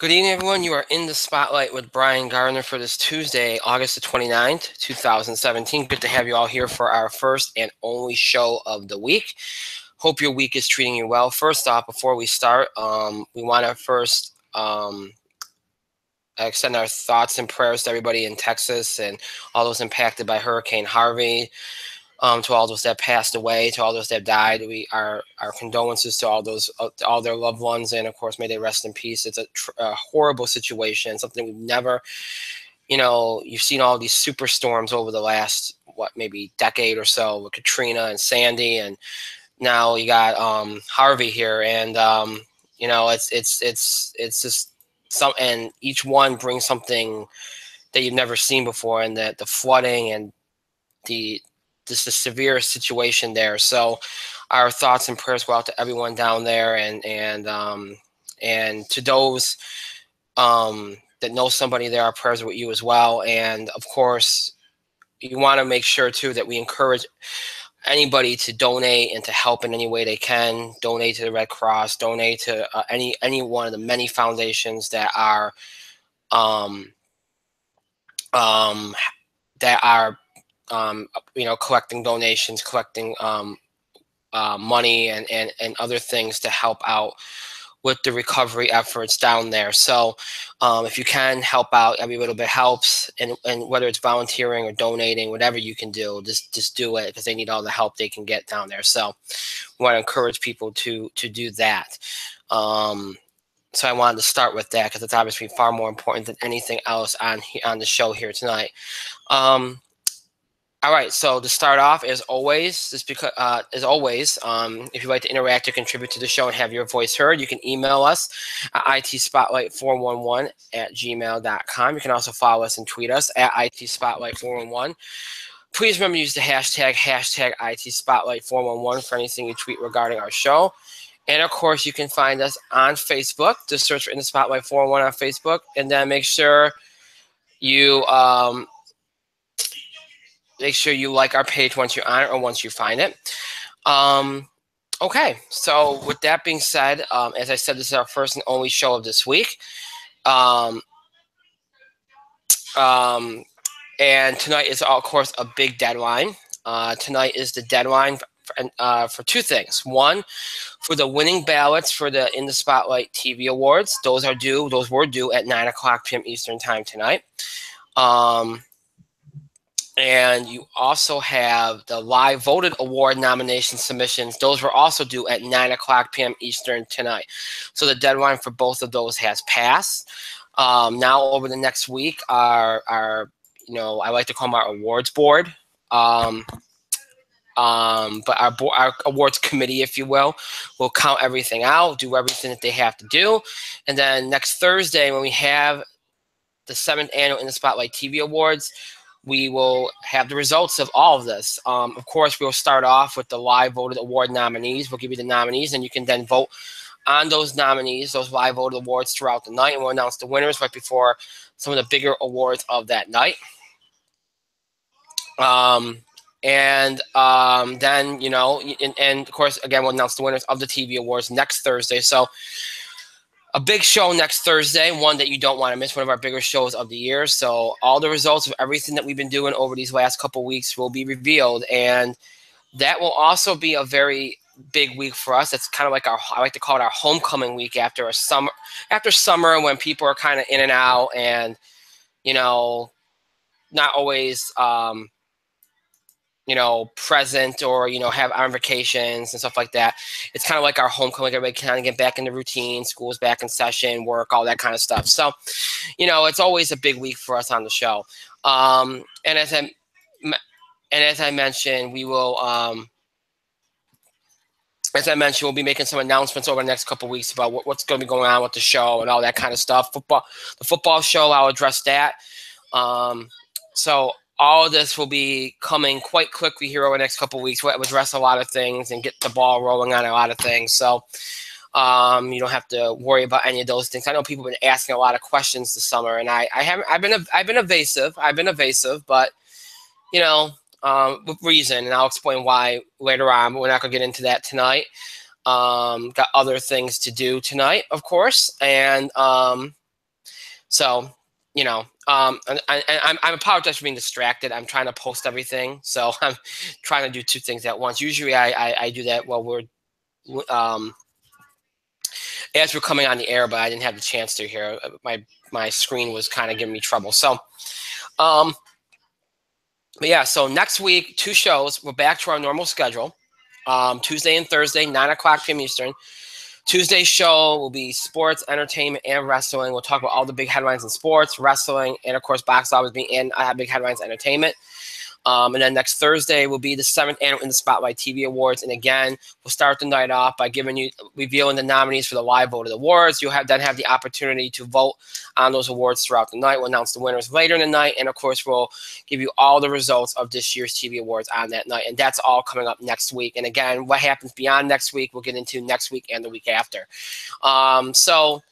Good evening, everyone. You are in the spotlight with Brian Gardner for this Tuesday, August the 29th, 2017. Good to have you all here for our first and only show of the week. Hope your week is treating you well. First off, before we start, we want to first extend our thoughts and prayers to everybody in Texas and all those impacted by Hurricane Harvey. To all those that passed away, to all those that died, our condolences to all their loved ones, and of course, may they rest in peace. It's a horrible situation, something we've never, you've seen all these superstorms over the last maybe decade or so with Katrina and Sandy, and now you got Harvey here, and it's just some, and each one brings something that you've never seen before, and that the flooding and the just a severe situation there. So our thoughts and prayers go out to everyone down there, and to those that know somebody there, our prayers are with you as well. And of course, you want to make sure too that we encourage anybody to donate and to help in any way they can. Donate to the Red Cross, donate to any one of the many foundations that are collecting donations, collecting money and other things to help out with the recovery efforts down there. So if you can help out, every little bit helps. And whether it's volunteering or donating, whatever you can do, just do it, because they need all the help they can get down there. So we want to encourage people to do that. So I wanted to start with that because it's obviously far more important than anything else on the show here tonight. All right, so to start off, as always, if you'd like to interact or contribute to the show and have your voice heard, you can email us at itspotlight411@gmail.com. You can also follow us and tweet us at itspotlight411. Please remember to use the hashtag itspotlight411 for anything you tweet regarding our show. And of course, you can find us on Facebook. Just search for In the Spotlight 411 on Facebook, and then make sure you like our page once you're on it or once you find it. Okay, so with that being said, as I said, this is our first and only show of this week. And tonight is, of course, a big deadline. Tonight is the deadline for two things. One, for the winning ballots for the In the Spotlight TV Awards. Those were due at 9:00 p.m. Eastern Time tonight. And you also have the live voted award nomination submissions. Those were also due at 9:00 p.m. Eastern tonight. So the deadline for both of those has passed. Now over the next week, our I like to call them our awards board, but our awards committee, if you will count everything out, do everything that they have to do. And then next Thursday, when we have the 7th annual In the Spotlight TV Awards, we will have the results of all of this. Of course, we'll start off with the live voted award nominees. We'll give you the nominees, and you can then vote on those nominees, those live voted awards throughout the night, and we'll announce the winners right before some of the bigger awards of that night. Then, and of course, again, we'll announce the winners of the TV Awards next Thursday. So a big show next Thursday, one that you don't want to miss, one of our bigger shows of the year. So all the results of everything that we've been doing over these last couple weeks will be revealed, and that will also be a very big week for us. It's kind of like I like to call it our homecoming week after summer when people are kind of in and out and, not always, present or, have on vacations and stuff like that. It's kind of like our homecoming. Everybody kind of get back into routine, school's back in session, work, all that kind of stuff. So, it's always a big week for us on the show. And as I mentioned, we will, we'll be making some announcements over the next couple of weeks about what's going to be going on with the show and all that kind of stuff. The football show, I'll address that. So all of this will be coming quite quickly here over the next couple of weeks. We'll address a lot of things and get the ball rolling on a lot of things. So you don't have to worry about any of those things. I know people have been asking a lot of questions this summer, and I've been evasive, but with reason, and I'll explain why later on. But we're not going to get into that tonight. Got other things to do tonight, of course, and So, you know, and I'm apologize for being distracted. I'm trying to post everything, so I'm trying to do two things at once. Usually, I do that while we're as we're coming on the air, but I didn't have the chance to here. My screen was kind of giving me trouble. So, but yeah. So next week, 2 shows. We're back to our normal schedule. Tuesday and Thursday, 9 o'clock p.m. Eastern. Tuesday's show will be sports, entertainment, and wrestling. We'll talk about all the big headlines in sports, wrestling, and of course, box office being in big headlines, entertainment. And then next Thursday will be the 7th annual In the Spotlight TV Awards. And again, we'll start the night off by revealing the nominees for the live vote of the awards. You'll then have the opportunity to vote on those awards throughout the night. We'll announce the winners later in the night. And of course, we'll give you all the results of this year's TV awards on that night. And that's all coming up next week. And again, what happens beyond next week, we'll get into next week and the week after. So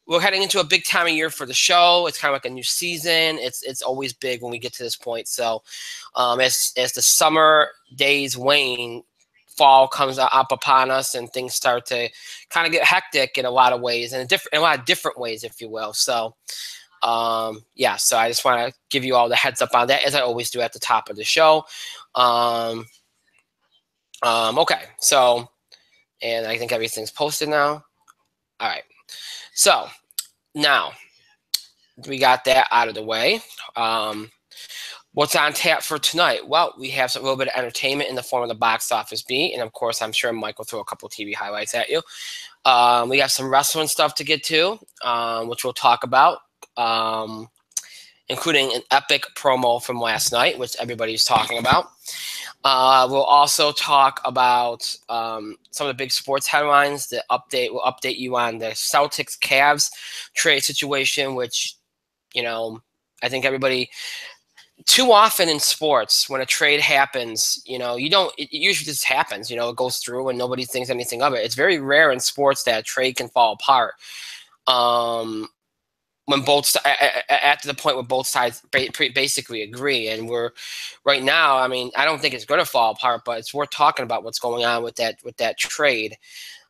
we're heading into a big time of year for the show. It's kind of like a new season. It's always big when we get to this point. So as the summer days wane, fall comes up upon us, and things start to kind of get hectic in a lot of ways, and in a lot of different ways, if you will. So yeah, so I just want to give you all the heads up on that, as I always do at the top of the show. Okay, so, and I think everything's posted now. All right. So now we got that out of the way. What's on tap for tonight? Well, we have a little bit of entertainment in the form of the box office beat. And of course, I'm sure Mike will throw a couple TV highlights at you. We have some wrestling stuff to get to, which we'll talk about, including an epic promo from last night, which everybody's talking about. We'll also talk about some of the big sports headlines. We'll update you on the Celtics Cavs trade situation, which, you know, I think everybody, too often in sports, when a trade happens, you know, it usually just happens, you know, it goes through and nobody thinks anything of it. It's very rare in sports that a trade can fall apart. When at the point where both sides basically agree, and we're right now, I mean, I don't think it's going to fall apart, but it's worth talking about what's going on with that trade.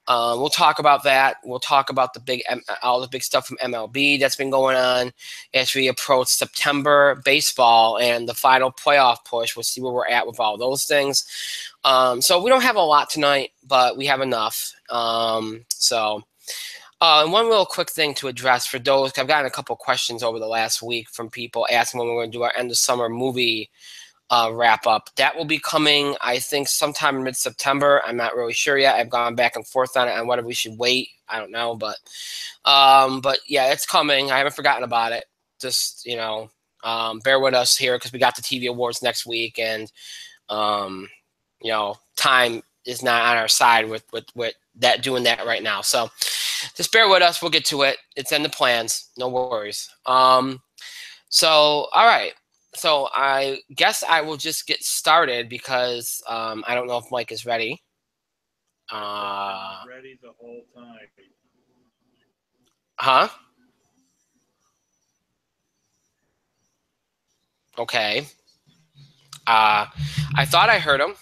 We'll talk about that. We'll talk about all the big stuff from MLB that's been going on as we approach September baseball and the final playoff push. We'll see where we're at with all those things. So we don't have a lot tonight, but we have enough. And one real quick thing to address for those, I've gotten a couple questions over the last week from people asking when we're going to do our end of summer movie wrap up. That will be coming, I think, sometime in mid-September. I'm not really sure yet. I've gone back and forth on it on whether we should wait. I don't know, but yeah, it's coming. I haven't forgotten about it. Just, you know, bear with us here because we got the TV awards next week, and you know, time is not on our side with that doing that right now. So just bear with us. We'll get to it. It's in the plans. No worries. So, all right. So I guess I will just get started because I don't know if Mike is ready. Ready the whole time. Huh? Okay. I thought I heard him.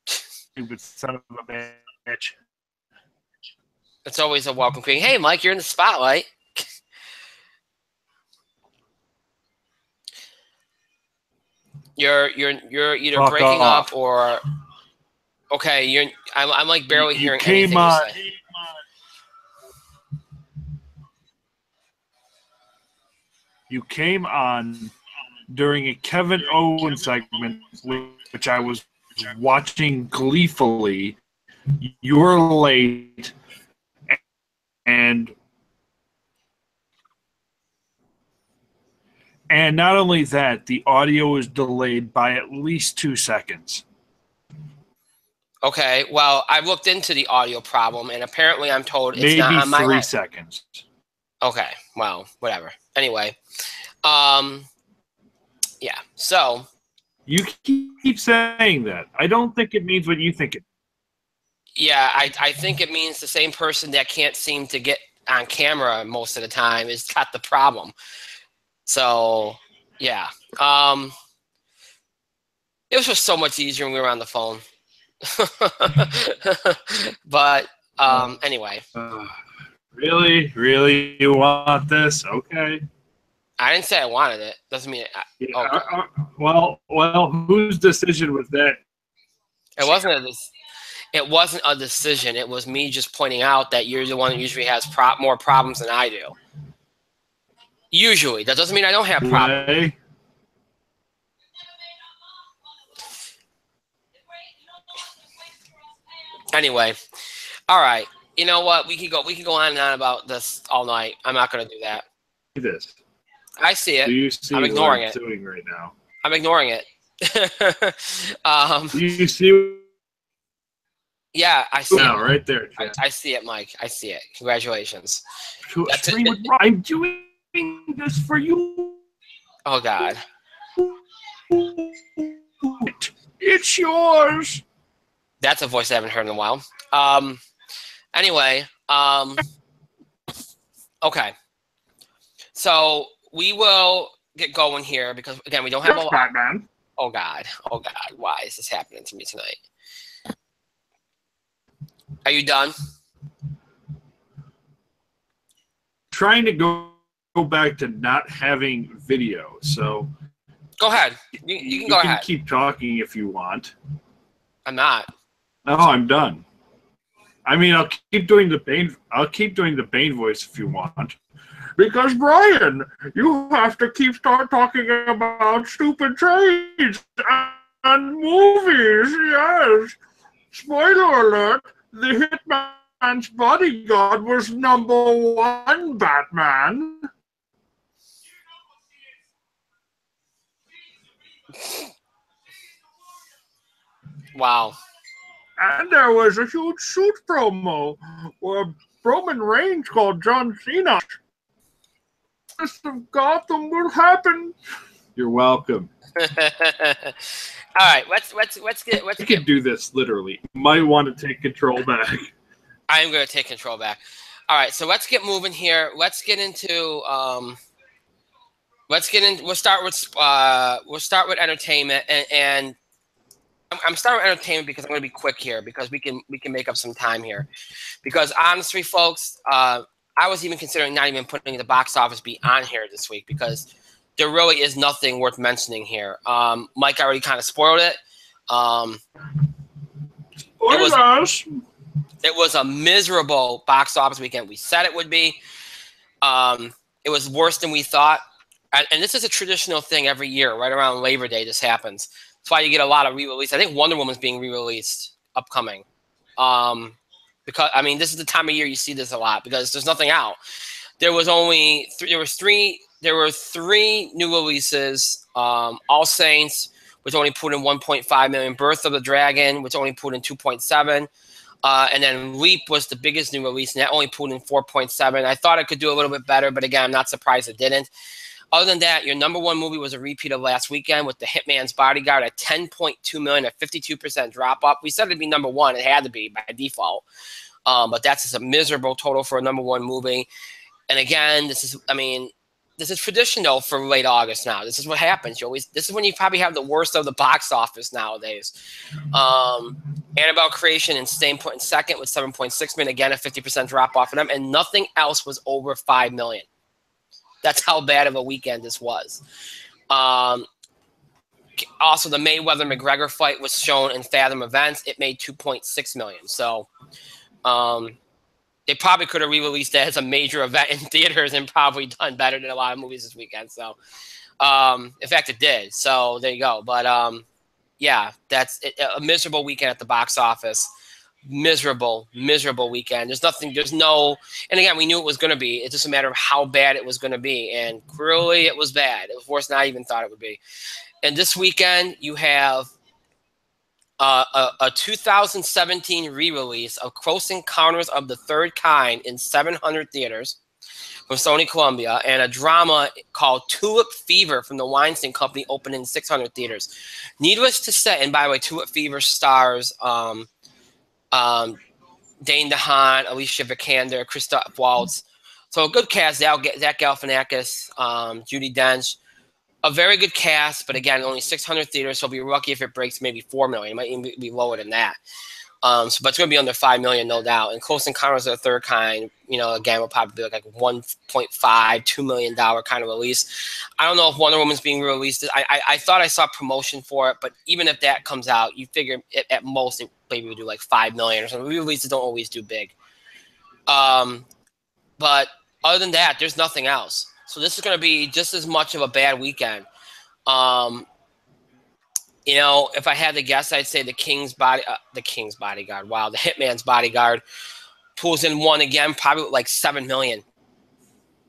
Stupid son of a bitch. It's always a welcome greeting. Hey, Mike, you're in the spotlight. You're either Fuck breaking off. up or okay. I'm like barely hearing came anything on. you say. You came on during a Kevin Owens segment, which I was watching gleefully. You were late, and not only that, the audio is delayed by at least 2 seconds. Okay, well, I looked into the audio problem, and apparently I'm told it's Maybe not on my 3 end. seconds. Okay, well, whatever. Anyway, yeah, so. You keep saying that. I don't think it means what you think it means. Yeah, I think it means the same person that can't seem to get on camera most of the time has got the problem. So, yeah. It was just so much easier when we were on the phone. But anyway. Really? Really? You want this? Okay. I didn't say I wanted it. Doesn't mean Well, whose decision was that? It wasn't a decision. It was me just pointing out that you're the one that usually has more problems than I do. Usually, that doesn't mean I don't have problems. Anyway, all right. You know what? We could go on and on about this all night. I'm not going to do that. This. I see it. Do you see I'm ignoring what I'm it. doing right now? I'm ignoring it. Do you see? Yeah, I see it. Right there. I see it, Mike. I see it. Congratulations. I'm doing this for you. Oh, God. It's yours. That's a voice I haven't heard in a while. Anyway, okay. So we will get going here because, again, we don't have a lot. Batman. Oh, God. Oh, God. Why is this happening to me tonight? Are you done? Trying to go back to not having video, so go ahead. You can go ahead. Keep talking if you want. I'm not. No, I'm done. I mean, I'll keep doing the Bane voice if you want. Because Brian, you have to start talking about stupid trades and movies. Yes. Spoiler alert: the Hitman's Bodyguard was #1 Batman. Wow. And there was a huge suit promo where Roman Reigns called John Cena. This of Gotham will happen. You're welcome. All right, let's get do this literally. You might want to take control back. I am going to take control back. All right, so let's get moving here. Let's get into We'll start with entertainment, and I'm starting with entertainment because I'm going to be quick here because we can make up some time here. Because honestly, folks, I was even considering not even putting the box office beat on here this week because there really is nothing worth mentioning here. Mike already kind of spoiled it. It was a miserable box office weekend. We said it would be. It was worse than we thought. And this is a traditional thing every year. Right around Labor Day, this happens. That's why you get a lot of re-release. I think Wonder Woman's being re-released upcoming. Because I mean, this is the time of year you see this a lot because there's nothing out. There was only there were three new releases. All Saints, which only put in 1.5 million. Birth of the Dragon, which only put in 2.7. And then Leap was the biggest new release, and that only put in 4.7. I thought it could do a little bit better, but again, I'm not surprised it didn't. Other than that, your #1 movie was a repeat of last weekend with The Hitman's Bodyguard at 10.2 million, a 52% drop up. We said it'd be #1; it had to be by default. But that's just a miserable total for a #1 movie. And again, this is traditional for late August now. This is what happens. This is when you probably have the worst of the box office nowadays. Annabelle Creation and Stain put in second with 7.6 million. Again, a 50% drop off for them, and nothing else was over 5 million. That's how bad of a weekend this was. Also, the Mayweather-McGregor fight was shown in Fathom Events. It made 2.6 million. So they probably could have re-released that as a major event in theaters and probably done better than a lot of movies this weekend. So, in fact, it did. So there you go. But yeah, that's a miserable weekend at the box office. Miserable weekend. And again, we knew it was going to be. It's just a matter of how bad it was going to be. And clearly it was bad. It was worse than I even thought it would be. And this weekend, you have a 2017 re-release of Close Encounters of the Third Kind in 700 theaters from Sony Columbia, and a drama called Tulip Fever from the Weinstein Company opening in 600 theaters. Needless to say, and by the way, Tulip Fever stars Dane DeHaan, Alicia Vikander, Christoph Waltz. So a good cast. Zach Galifianakis, Judi Dench. A very good cast, but again, only 600 theaters, so be lucky if it breaks maybe 4 million. It might even be lower than that. But it's going to be under 5 million, no doubt. And Close Encounters of the Third Kind, again, will probably be like $1.5, $2 million kind of release. I don't know if Wonder Woman's being released. I thought I saw promotion for it, but even if that comes out, you figure at most it maybe would do like 5 million or something. Re-releases don't always do big. But other than that, there's nothing else. So this is going to be just as much of a bad weekend. If I had to guess, I'd say the King's Bodyguard. Wow, the Hitman's Bodyguard pulls in one again, probably with like 7 million,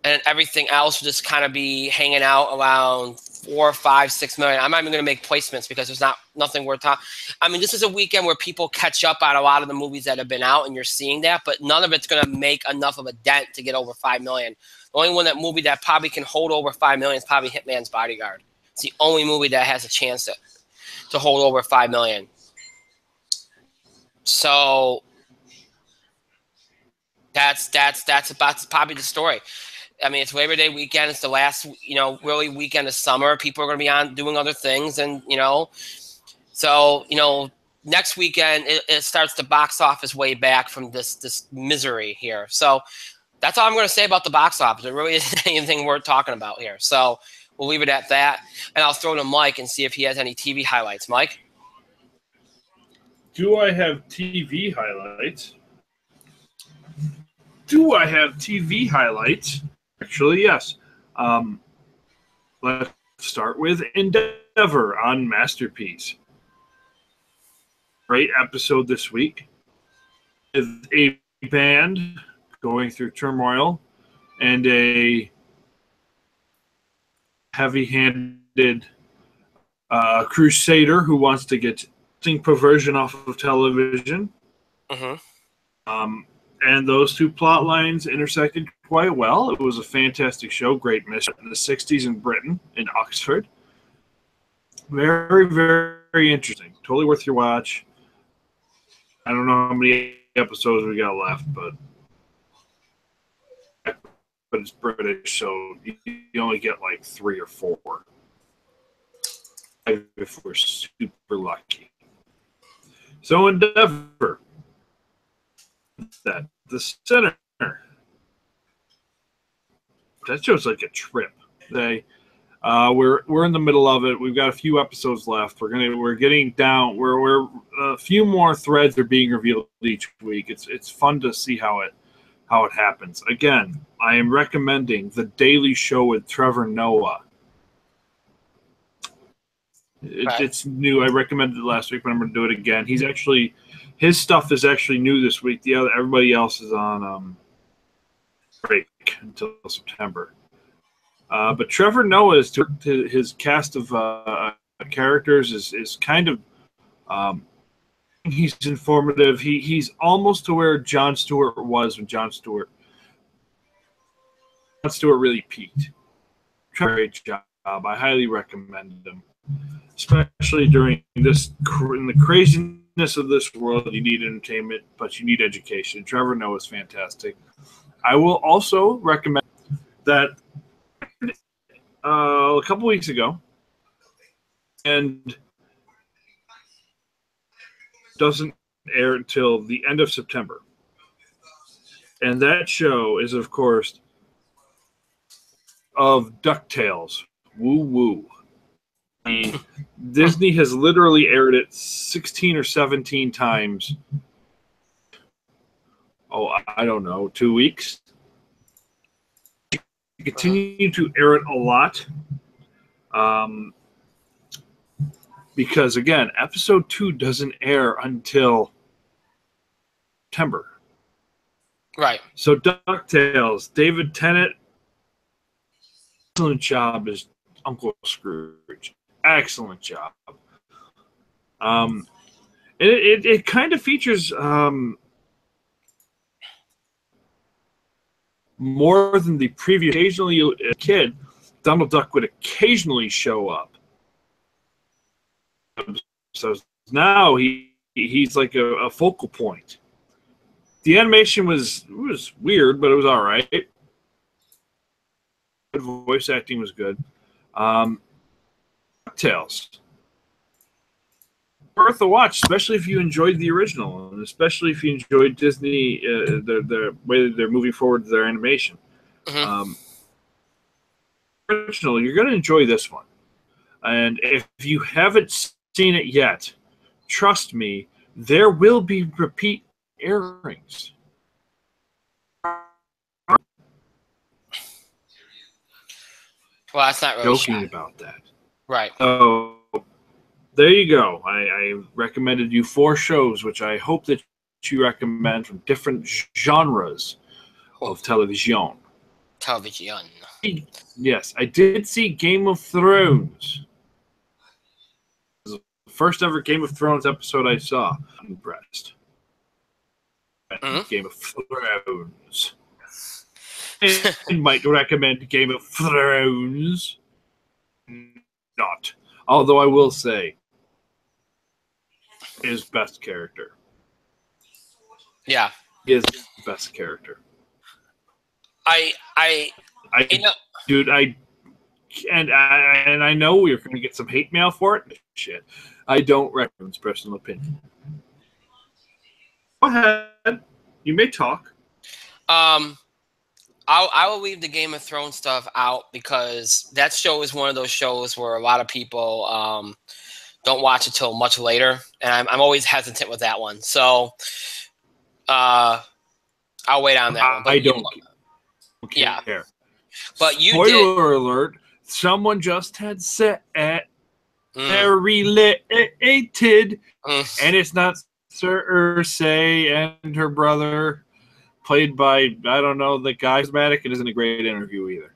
and everything else will just kind of be hanging out around 4, 5, 6 million. I'm not even going to make placements because there's nothing worth talking. I mean, this is a weekend where people catch up on a lot of the movies that have been out, and you're seeing that, but none of it's going to make enough of a dent to get over 5 million. The only movie that probably can hold over 5 million is probably Hitman's Bodyguard. It's the only movie that has a chance to hold over 5 million. So that's probably the story. I mean, it's Labor Day weekend. It's the last, really weekend of summer. People are going to be on doing other things, and so next weekend it starts the box office way back from this misery here. So that's all I'm going to say about the box office. There really isn't anything worth talking about here. So we'll leave it at that, and I'll throw to Mike and see if he has any TV highlights. Mike? Do I have TV highlights? Do I have TV highlights? Actually, yes. Let's start with Endeavor on Masterpiece. Great episode this week. With a band going through turmoil and a heavy-handed crusader who wants to get perversion off of television. And those two plot lines intersected quite well. It was a fantastic show, great mission in the 60s in Britain, in Oxford. Very, very interesting. Totally worth your watch. I don't know how many episodes we got left, but it's British, so you only get like 3 or 4 if we're super lucky. So Endeavor, that the center, that show's like a trip. We're in the middle of it. We've got a few episodes left. We're getting down. We're a few more threads are being revealed each week. It's fun to see how it happens. Again, I am recommending The Daily Show with Trevor Noah. It's new. I recommended it last week, but I'm going to do it again. His stuff is actually new this week. Everybody else is on break until September. But Trevor Noah his cast of characters is kind of he's informative. He's almost to where Jon Stewart was when Jon Stewart really peaked. Great job. I highly recommend him, especially during in the craziness of this world. You need entertainment, but you need education. Trevor Noah is fantastic. I will also recommend that a couple weeks ago, and doesn't air until the end of September. And that show is, of course, of DuckTales. Woo woo. Disney has literally aired it 16 or 17 times. Oh, I don't know, 2 weeks. They continue to air it a lot. Because, again, episode 2 doesn't air until September. Right. So DuckTales, David Tennant, excellent job as Uncle Scrooge. Excellent job. It kind of features more than the previous. Occasionally, a kid, Donald Duck would occasionally show up. So now he's like a focal point. The animation was weird, but it was all right. Voice acting was good. DuckTales. worth a watch, especially if you enjoyed the original, and especially if you enjoyed Disney, the way that they're moving forward with their animation. Mm-hmm. Original, you're going to enjoy this one. And if you haven't seen it yet, trust me, there will be repeat airings. Well, that's not really Joking about that. Right. So there you go. I recommended you 4 shows, which I hope that you recommend from different genres of television. Television. Yes, I did see Game of Thrones. It was the first ever Game of Thrones episode I saw. I'm impressed. Mm-hmm. Game of Thrones. I might recommend Game of Thrones. Not. Although I will say, his best character. Yeah. His best character. Dude, I know we're going to get some hate mail for it. Shit. I don't recommend his personal opinion. Go ahead. You may talk. I will leave the Game of Thrones stuff out because that show is one of those shows where a lot of people don't watch it till much later, and I'm always hesitant with that one. So I'll wait on that one. But I don't yeah. care. But you Spoiler alert, someone just had said they're related, and it's not Cersei and her brother, played by, I don't know, the guy charismatic. It isn't a great interview either.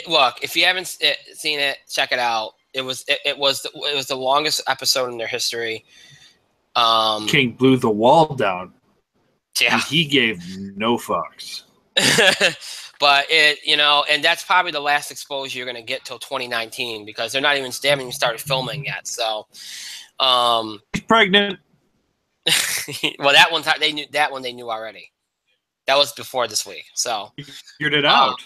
Look, if you haven't seen it, check it out. It was the longest episode in their history. King blew the wall down. Yeah. And he gave no fucks. But and that's probably the last exposure you're going to get till 2019 because they haven't even started filming yet. So, he's pregnant. Well, they knew already. That was before this week. So figured it out.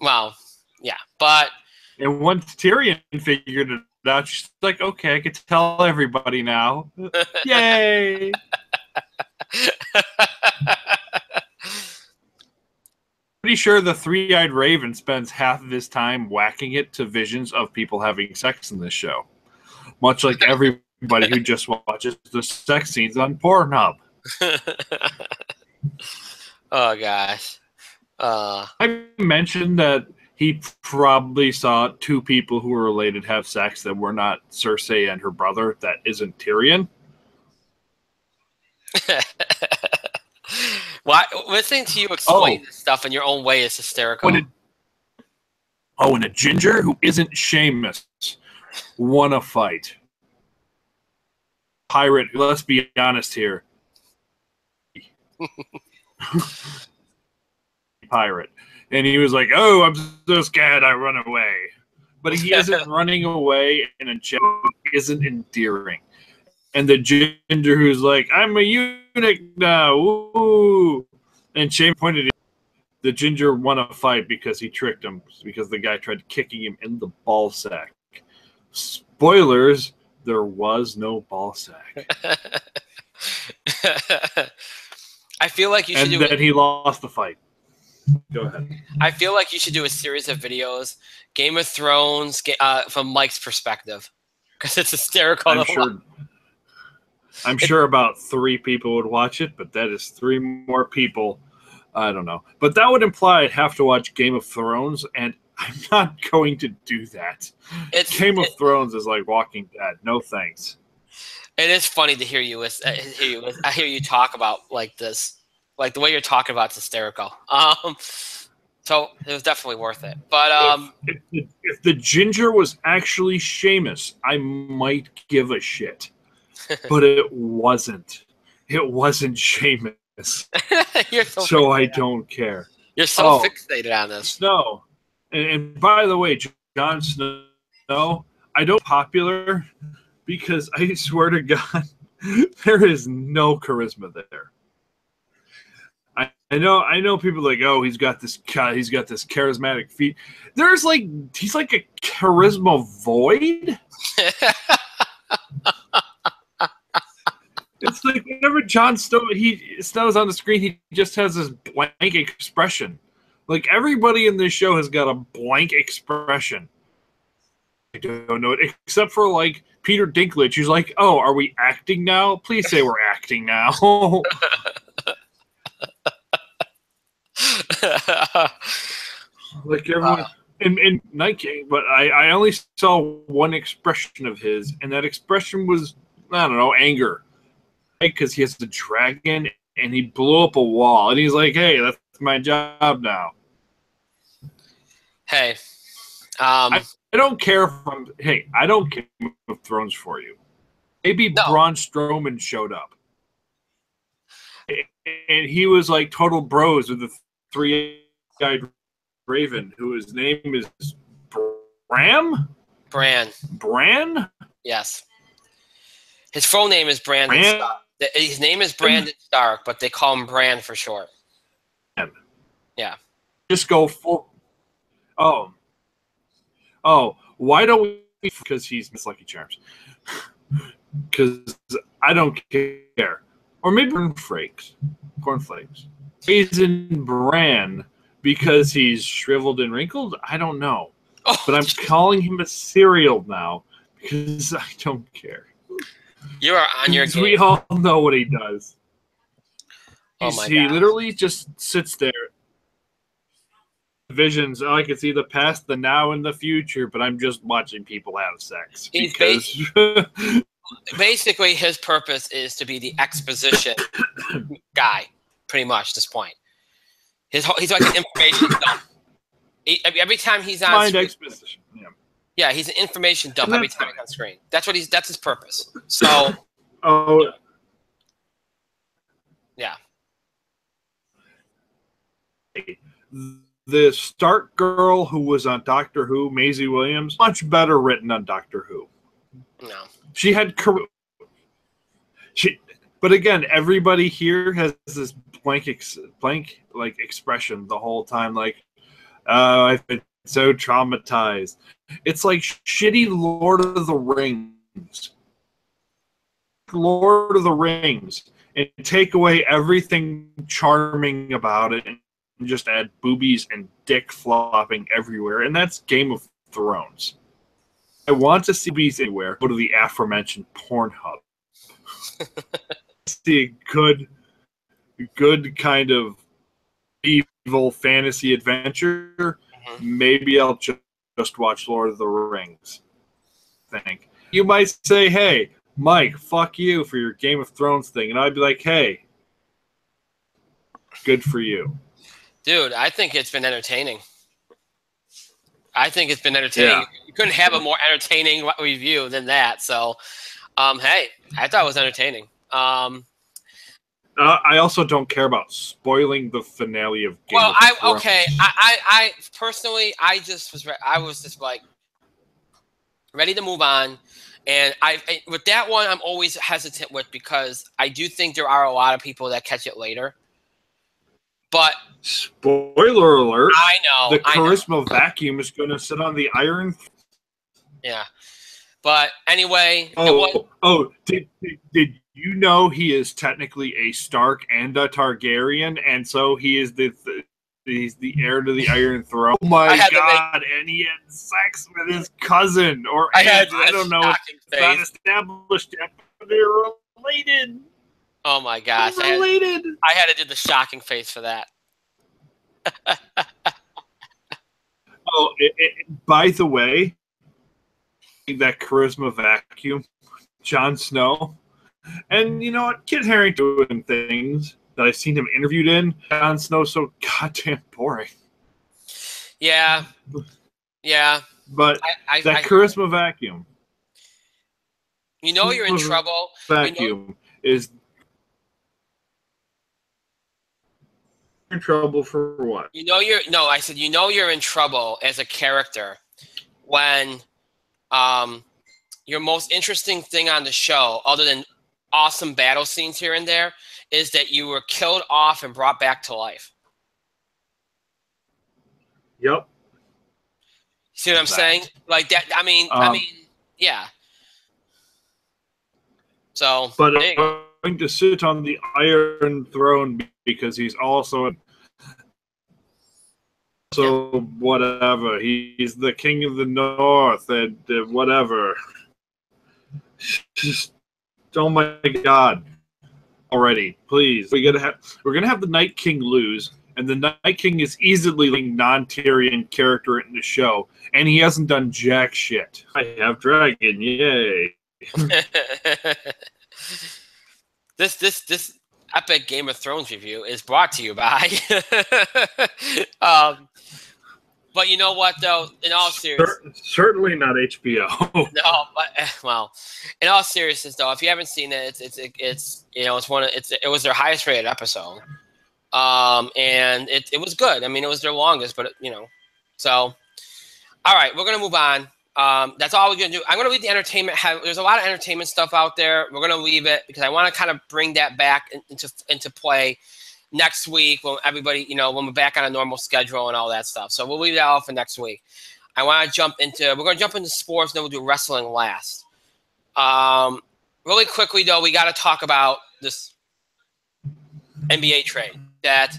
Well, yeah, but and once Tyrion figured it out, she's like, okay, I can tell everybody now. Yay! Pretty sure the three-eyed raven spends half of his time whacking it to visions of people having sex in this show. Much like everybody who just watches the sex scenes on Pornhub. Oh, gosh. I mentioned that he probably saw 2 people who were related have sex that were not Cersei and her brother. That isn't Tyrion. Why? Listening to you explain this stuff in your own way is hysterical. And a ginger who isn't Seamus won a fight. Pirate, let's be honest here. Pirate. And he was like, oh, I'm so scared I run away. But he isn't running away, and a joke isn't endearing. And the ginger who's like, I'm a eunuch now. Ooh. And Shane pointed out the ginger won a fight because he tricked him, because the guy tried kicking him in the ball sack. Spoilers, there was no ball sack. I feel like you should And then he lost the fight. Go ahead. I feel like you should do a series of videos, Game of Thrones, from Mike's perspective, because it's hysterical. I'm sure about 3 people would watch it, but that is 3 more people. I don't know. But that would imply I'd have to watch Game of Thrones, and I'm not going to do that. Game of Thrones is like Walking Dead. No thanks. It is funny to hear you. I hear you talk about like this. Like the way you're talking about it's hysterical. So it was definitely worth it. But if the ginger was actually Seamus, I might give a shit. But it wasn't. It wasn't Seamus. So I don't care. You're so fixated on this. Snow. And by the way, Jon Snow, I don't popular because I swear to God, there is no charisma there. I know people like, oh, he's got this charismatic feat. There's like he's like a charisma void. It's like whenever Jon Snow's on the screen, he just has this blank expression. Like everybody in this show has got a blank expression. I don't know it, except for like Peter Dinklage, who's like, "Oh, are we acting now? Please say we're acting now." Like everyone in Night King, but I only saw one expression of his, and that expression was, I don't know, anger, because he has the dragon and he blew up a wall, and he's like, "Hey, that's my job now." Hey, I don't care if I don't care Game of Thrones for you. Maybe no. Braun Strowman showed up, and he was like total bros with the three-eyed raven, whose name is Bran. Yes. His full name is Brandon Stark. His name is Brandon Stark, but they call him Bran for short. Yeah. Just go full. Oh, why don't we? Because he's Miss Lucky Charms. Because I don't care. Or maybe cornflakes. Raisin Bran because he's shriveled and wrinkled? I don't know. Oh, but I'm calling him a cereal now because I don't care. You are on your game. We all know what he does. He literally just sits there. Visions. Oh, I can see the past, the now, and the future, but I'm just watching people have sex. Basically, his purpose is to be the exposition guy, pretty much, at this point. He's like an information dump. Every time he's on screen, exposition. Yeah, he's an information dump every time he's on screen. That's his purpose. So yeah. The Stark girl who was on Doctor Who, Maisie Williams, much better written on Doctor Who. No. She had but again, everybody here has this blank expression the whole time, like, I've been so traumatized. It's like shitty Lord of the Rings. And take away everything charming about it and just add boobies and dick flopping everywhere. And that's Game of Thrones. I want to see boobies anywhere. Go to the aforementioned Pornhub. See a good kind of evil fantasy adventure. Mm-hmm. Maybe I'll just watch Lord of the Rings. You might say, "Hey, Mike, fuck you for your Game of Thrones thing," and I'd be like, "Hey, good for you." Dude, I think it's been entertaining. Yeah. You couldn't have a more entertaining review than that. So, hey, I thought it was entertaining. I also don't care about spoiling the finale of Game of Thrones. Okay. I personally, I was just like ready to move on. And with that one, I'm always hesitant with, because I do think there are a lot of people that catch it later. But spoiler alert! I know the charisma vacuum is going to sit on the iron. Yeah, but anyway. Did you know he is technically a Stark and a Targaryen, and so he is he's the heir to the Iron Throne? Oh my god! And he had sex with his cousin, or I don't know. It's not established yet, but they're related. Oh my gosh! I had to do the shocking face for that. By the way, that charisma vacuum, Jon Snow, and you know what, Kit Harington doing things that I've seen him interviewed in. Jon Snow's so goddamn boring. Yeah. But that charisma vacuum. You know you're in trouble. Vacuum is. In trouble for what? I said you're in trouble as a character when your most interesting thing on the show, other than awesome battle scenes here and there, is that you were killed off and brought back to life. Yep. See what I'm saying? Like that. I mean, yeah. So, but going to sit on the Iron Throne because he's also whatever. He's the king of the North and whatever. Just, oh my God! Already, please. We're gonna have the Night King lose, and the Night King is easily the non-Tyrion character in the show, and he hasn't done jack shit. I have dragon, yay! This epic Game of Thrones review is brought to you by. But you know what, though? In all seriousness, certainly not HBO. No, but well, in all seriousness, though, if you haven't seen it, it's it was their highest rated episode, and it was good. I mean, it was their longest, but so. All right, we're gonna move on. That's all we're gonna do. I'm gonna leave the entertainment. There's a lot of entertainment stuff out there. We're gonna leave it because I want to kind of bring that back into play next week when everybody, when we're back on a normal schedule and all that stuff. So we'll leave that off for next week. We're going to jump into sports, and then we'll do wrestling last. Really quickly, though, we got to talk about this NBA trade that,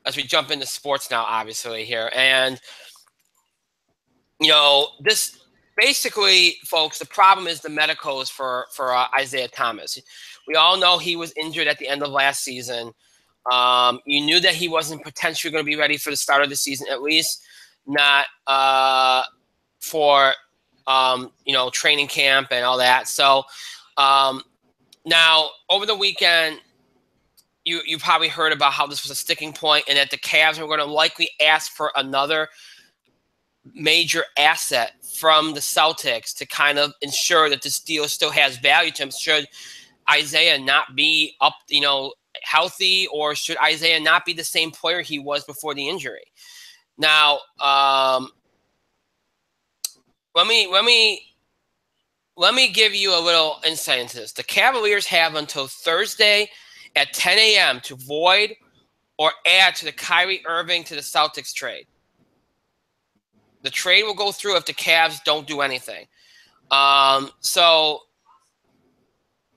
as we jump into sports now, obviously here. And, this basically, folks, the problem is the medicals for Isaiah Thomas. We all know he was injured at the end of last season. You knew that he wasn't potentially going to be ready for the start of the season, at least not for training camp and all that. So now over the weekend, you probably heard about how this was a sticking point, and that the Cavs were going to likely ask for another major asset from the Celtics to kind of ensure that this deal still has value to him. Should Isaiah not be up, healthy, or should Isaiah not be the same player he was before the injury? Now, let me give you a little insight into this. The Cavaliers have until Thursday at 10 a.m. to void or add to the Kyrie Irving to the Celtics trade. The trade will go through if the Cavs don't do anything. So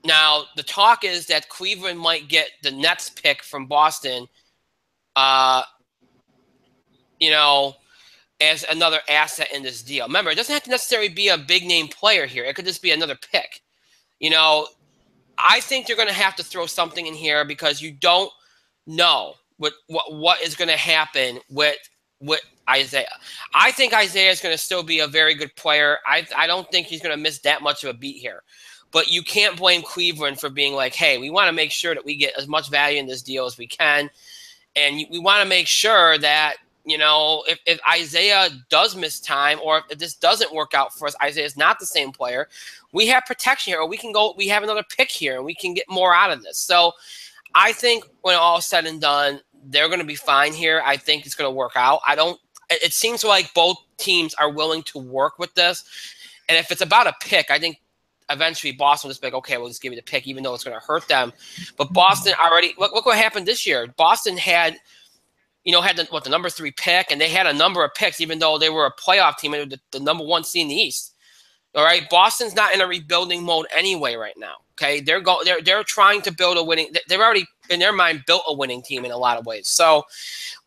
now the talk is that Cleveland might get the Nets pick from Boston, as another asset in this deal. Remember, it doesn't have to necessarily be a big name player here. It could just be another pick. I think they're going to have to throw something in here because you don't know what is going to happen with Isaiah. I think Isaiah is going to still be a very good player. I don't think he's going to miss that much of a beat here. But you can't blame Cleveland for being like, hey, we want to make sure that we get as much value in this deal as we can. And we want to make sure that, if Isaiah does miss time, or if this doesn't work out for us, Isaiah is not the same player, we have protection here, or we have another pick here, and we can get more out of this. So I think when all is said and done, they're going to be fine here. I think it's going to work out. It seems like both teams are willing to work with this. And if it's about a pick, I think eventually Boston will just be like, okay, we'll just give you the pick, even though it's going to hurt them. But Boston already, look what happened this year. Boston had the number 3 pick, and they had a number of picks, even though they were a playoff team and the number 1 seed in the East. All right, Boston's not in a rebuilding mode anyway right now. Okay, they're trying to build a winning. They've already in their mind built a winning team in a lot of ways. So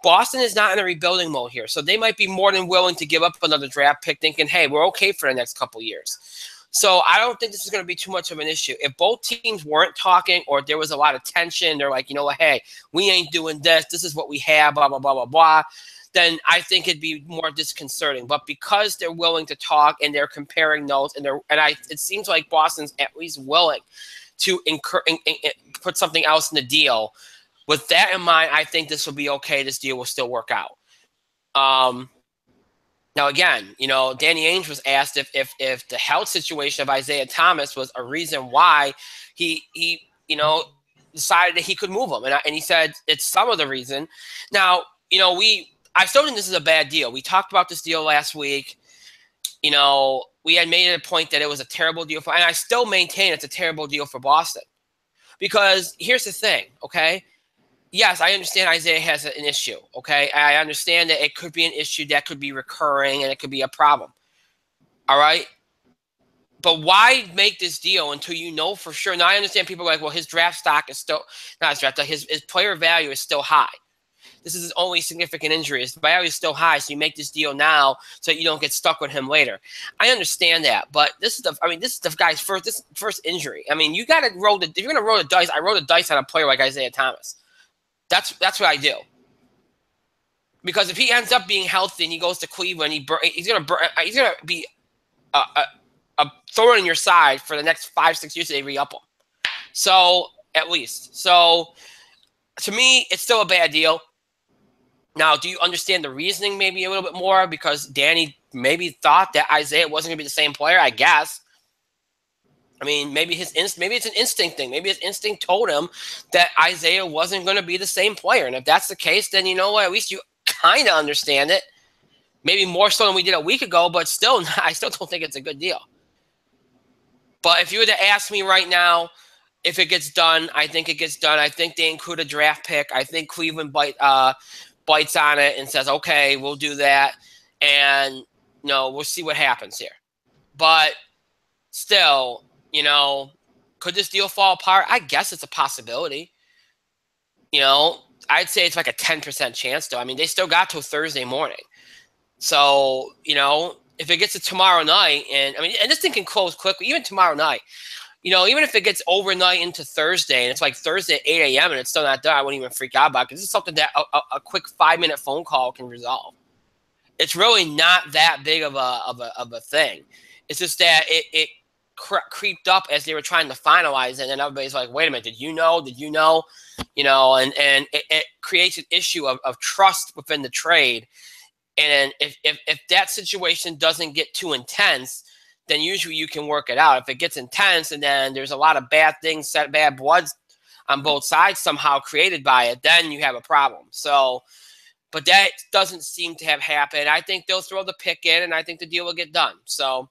Boston is not in a rebuilding mode here. So they might be more than willing to give up another draft pick, thinking, hey, we're okay for the next couple years. So I don't think this is going to be too much of an issue. If both teams weren't talking, or there was a lot of tension, they're like, hey, we ain't doing this. This is what we have, blah, blah, blah, blah, blah. Then I think it'd be more disconcerting. But because they're willing to talk and they're comparing notes, it seems like Boston's at least willing to put something else in the deal. With that in mind, I think this will be okay. This deal will still work out. Now, again, Danny Ainge was asked if the health situation of Isaiah Thomas was a reason why he decided that he could move him. And he said it's some of the reason. Now, I still think this is a bad deal. We talked about this deal last week. We had made it a point that it was a terrible deal and I still maintain it's a terrible deal for Boston. Because here's the thing, okay? Yes, I understand Isaiah has an issue, okay? I understand that it could be an issue that could be recurring and it could be a problem, all right? But why make this deal until you know for sure? Now, I understand people are like, well, his draft stock is still, not his draft stock, his player value is still high. This is his only significant injury. His value is still high, so you make this deal now so that you don't get stuck with him later. I understand that, but this is the guy's first injury. I mean, you got to roll if you're going to roll the dice. I roll the dice on a player like Isaiah Thomas. That's what I do. Because if he ends up being healthy and he goes to Cleveland, he's going to be a thorn in your side for the next 5-6 years. They re-up him. So at least, to me, it's still a bad deal. Now, do you understand the reasoning maybe a little bit more? Because Danny maybe thought that Isaiah wasn't going to be the same player, I guess. I mean, maybe maybe it's an instinct thing. Maybe his instinct told him that Isaiah wasn't going to be the same player. And if that's the case, then you know what? At least you kind of understand it. Maybe more so than we did a week ago, but still, I still don't think it's a good deal. But if you were to ask me right now, if it gets done, I think it gets done. I think they include a draft pick. I think Cleveland bites on it and says, okay, we'll do that. And, we'll see what happens here. But still, could this deal fall apart? I guess it's a possibility. I'd say it's like a 10% chance, though. I mean, they still got till Thursday morning. So, if it gets to tomorrow night, and this thing can close quickly, even tomorrow night, even if it gets overnight into Thursday and it's like Thursday at 8 a.m. and it's still not done, I wouldn't even freak out about it because this is something that a quick 5-minute phone call can resolve. It's really not that big of a thing. It's just that it creeped up as they were trying to finalize it, and everybody's like, wait a minute, did you know? And it creates an issue of trust within the trade. And if that situation doesn't get too intense, then usually you can work it out. If it gets intense and then there's a lot of bad things, bad bloods on both sides somehow created by it, then you have a problem. So, but that doesn't seem to have happened. I think they'll throw the pick in, and I think the deal will get done. So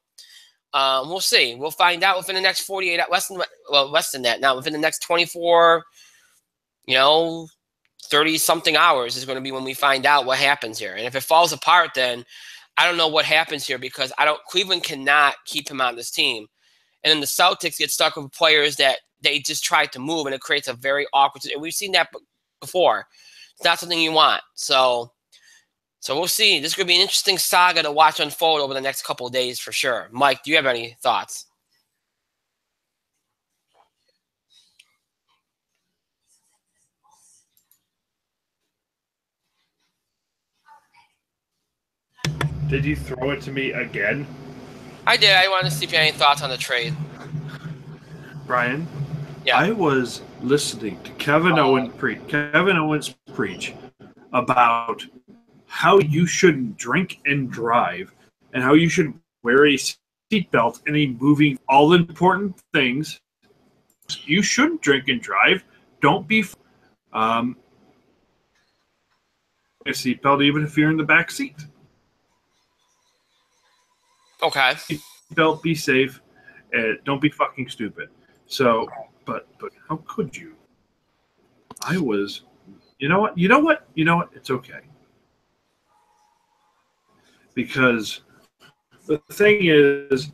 we'll see. We'll find out within the next 48 hours, less than that now, within the next 24, 30-something hours is going to be when we find out what happens here. And if it falls apart, then I don't know what happens here because Cleveland cannot keep him on this team. And then the Celtics get stuck with players that they just tried to move, and it creates a very awkward situation. We've seen that before. It's not something you want. So we'll see. This is going to be an interesting saga to watch unfold over the next couple of days for sure. Mike, do you have any thoughts? Did you throw it to me again? I did. I wanted to see if you had any thoughts on the trade. Brian? Yeah. I was listening to Kevin Owens preach about how you shouldn't drink and drive and how you should wear a seatbelt and moving all important things. You shouldn't drink and drive. Don't be a seatbelt even if you're in the back seat. Okay. Seatbelt, be safe. Don't be fucking stupid. So, but how could you? I was, you know what? It's okay. Because the thing is,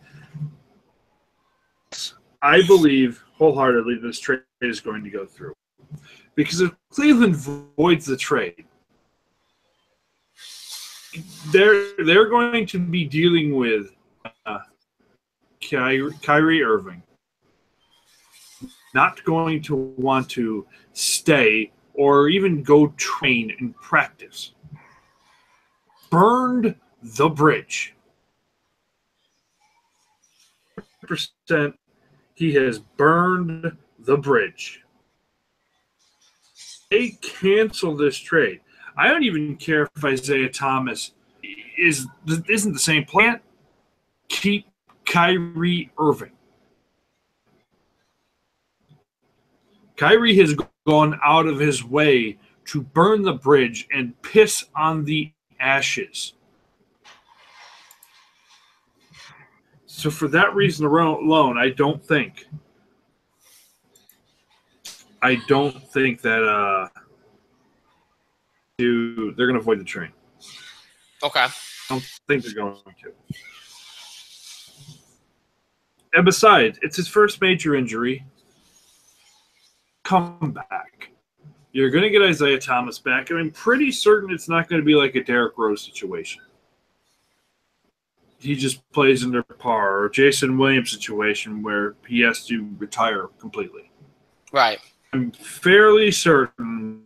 I believe wholeheartedly this trade is going to go through. Because if Cleveland voids the trade, they're going to be dealing with Kyrie Irving. Not going to want to stay or even go train and practice. Burned the bridge. 100% he has burned the bridge. They cancel this trade. I don't even care if Isaiah Thomas isn't the same player. Keep Kyrie Irving. Kyrie has gone out of his way to burn the bridge and piss on the ashes. So for that reason alone, I don't think I don't think that they're going to avoid the train. Okay. I don't think they're going to. And besides, it's his first major injury. Come back. You're going to get Isaiah Thomas back, and I'm pretty certain it's not going to be like a Derrick Rose situation. He just plays in their par, or Jason Williams situation where he has to retire completely. Right. I'm fairly certain.